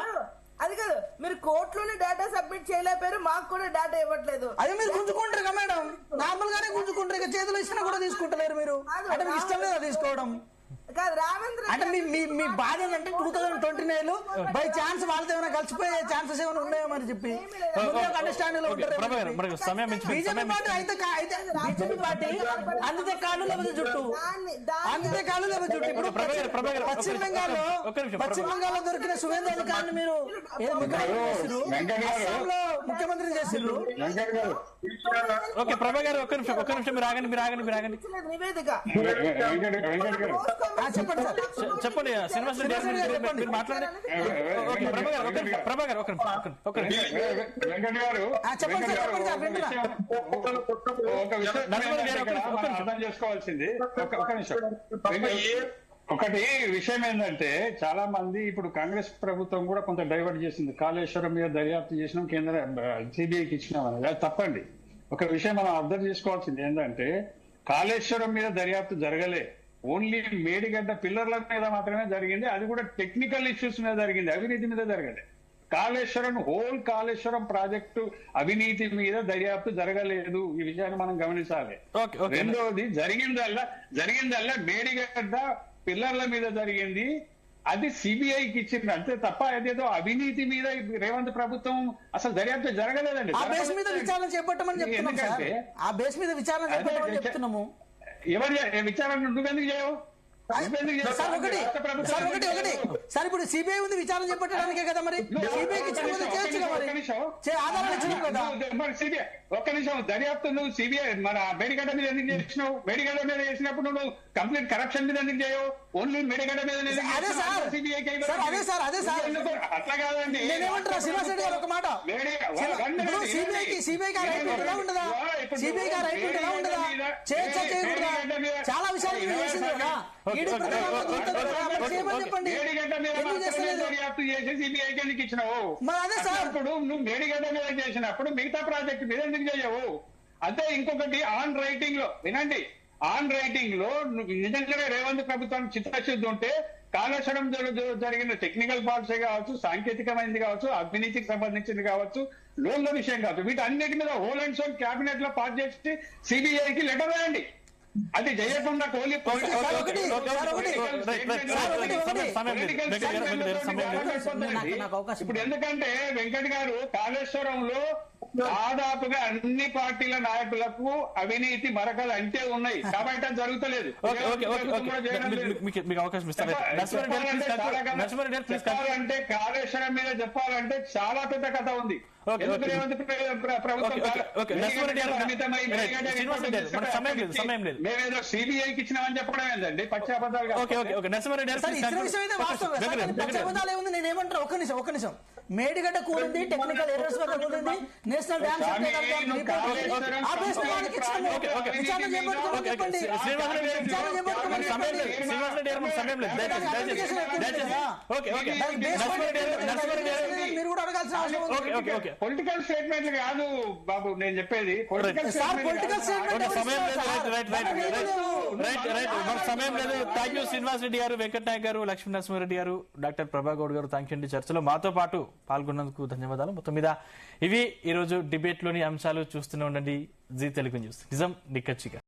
అది కాదు, మీరు కోర్టులోనే డేటా సబ్మిట్ చేయలేపారు, మాకు కూడా డేటా ఇవ్వట్లేదు. అదే మీరు గుంజుకుంటారు కదా మేడం, నార్మల్ గానే గుంజుకుంటారు. ఇక చేతులు ఇచ్చినా కూడా తీసుకుంటలేరు మీరు. అంటే మీకు ఇష్టం లేదా తీసుకోవడం? అంటే మీ బాధ ఏంటంటే 2029 బై ఛాన్స్ వాళ్ళతో ఏమైనా కలిసిపోయే ఛాన్సెస్ ఏమైనా ఉన్నాయో మరి చెప్పి అండర్స్టాండింగ్ లో ఉంటారు. బీజేపీ పార్టీ అందితే కాళ్ళు లేకపోతే జుట్టు, అందితే కాళ్ళు లేకపోతే జుట్టు. ఇప్పుడు పశ్చిమ బెంగాల్లో దొరికిన సువేంద్ర అధికారిని మీరు అస్సాంలో ముఖ్యమంత్రిని చేసిండ్రు. ఓకే ప్రభా గారు ఒక్క నిమిషం మీరు ఆగండి. నివేదిక చెప్పండి శ్రీనివాస్ రెడ్డి గారు, మీరు మాట్లాడండి. ప్రభా గారు అర్థం చేసుకోవాల్సింది ఒకటి విషయం ఏంటంటే, చాలా మంది ఇప్పుడు కాంగ్రెస్ ప్రభుత్వం కూడా కొంత డైవర్ట్ చేసింది. కాళేశ్వరం మీద దర్యాప్తు చేసినాం, కేంద్ర సిబిఐకి ఇచ్చినాం అనేది. అది తప్పండి. ఒక విషయం మనం అర్థం చేసుకోవాల్సింది ఏంటంటే, కాళేశ్వరం మీద దర్యాప్తు జరగలే, ఓన్లీ మేడిగడ్డ పిల్లర్ల మీద మాత్రమే జరిగింది. అది కూడా టెక్నికల్ ఇష్యూస్ మీద జరిగింది, అవినీతి మీద జరగలేదు. కాళేశ్వరం ప్రాజెక్టు అవినీతి మీద దర్యాప్తు జరగలేదు. ఈ విషయాన్ని మనం గమనించాలి. రెండోది, జరిగిందల్లా మేడిగడ్డ పిల్లర్ల మీద జరిగింది. అది సిబిఐకి ఇచ్చింది అంతే తప్ప అదేదో అవినీతి మీద రేవంత్ ప్రభుత్వం అసలు దర్యాప్తు జరగలేదండి. ఆ బేస్ మీద విచారణ చేపట్టమని చెప్తున్నాము. ఎవరు విచారణ నువ్వెందుకు చేయవు? సార్ ఇప్పుడు సిబిఐ ఉంది, విచారణ చేపట్టడానికే కదా. మరి ఒక్క నిమిషం, దర్యాప్తు నువ్వు సిబిఐ మన మేడిగడ్డ మీద ఎందుకు చేసినావు? మేడిగడ్డ మీద చేసినప్పుడు నువ్వు కంప్లీట్ కరప్షన్ మీద ఎందుకు చేయవు? ఓన్లీ మేడిగడ్డ మీద సిబిఐకి అట్లా కాదండి. శ్రీనివాస్ రెడ్డి గారు ఒక మాట, సిబిఐ గారు ఎలా ఉండదా? సిబిఐ గారు రైట్ ఎలా ఉండదా? చాలా విషయాలు చేసింది కదా. దర్యాప్తు చేసి సిబిఐకి ఎందుకు ఇచ్చినావు? ఇప్పుడు నువ్వు మేడిగడ్డ మీద చేసినప్పుడు మిగతా ప్రాజెక్టు మీద ఎందుకు చేయవు? అంతే. ఇంకొకటి, ఆన్ రైటింగ్ లో వినండి, ఆన్ రైటింగ్ లో నిజంగానే రేవంత్ ప్రభుత్వానికి చిత్తశుద్ధి ఉంటే కాళేశ్వరం జరిగిన టెక్నికల్ ఫాల్ట్సే కావచ్చు, సాంకేతికమైనది కావచ్చు, అవినీతికి సంబంధించింది కావచ్చు, లోన్ల విషయం కావచ్చు, వీటన్నిటి మీద హోల్ అండ్ సోల్ క్యాబినెట్ లో పాస్ చేసి సిబిఐకి లెటర్ రాయండి. అది చేయకుండా ఇప్పుడు ఎందుకంటే వెంకట్ గారు కాళేశ్వరంలో దాదాపుగా అన్ని పార్టీల నాయకులకు అవినీతి మరకలు అంటే ఉన్నాయి కాబట్టి అది జరుగుతలేదు. చెప్పాలంటే కాళేశ్వరం మీద చెప్పాలంటే చాలా పెద్ద కథ ఉంది. మేమేదో సిబిఐకి ఇచ్చినామని చెప్పడం ఏంటండి? పక్షాబద్ధాలు. నేనేమంటారు, ఒక్క నిమిషం. మేడిగడ్డ కూలింది, టెక్నికల్ ఎర్రర్స్ వల్ల కూలింది, నేషనల్ డ్యామ్ మీరు కూడా అడగాల్సిన అవసరం ఉంది. పొలిటికల్ స్టేట్మెంట్లు కాదు బాబు నేను చెప్పేది. పొలిటికల్ సమయం లేదు. థ్యాంక్ యూ శ్రీనివాస్ రెడ్డి గారు, వెంకట నాయక్ గారు, లక్ష్మీ నరసింహారెడ్డి గారు, డాక్టర్ ప్రభా గౌడ్ గారు, థ్యాంక్ యూ అండి. చర్చలో మాతో పాటు పాల్గొన్నందుకు ధన్యవాదాలు. మొత్తం మీద ఇవి ఈ రోజు డిబేట్ లోని అంశాలు. చూస్తూనే ఉండండి జీ తెలుగు న్యూస్, నిజం నిక్కచ్చిగా.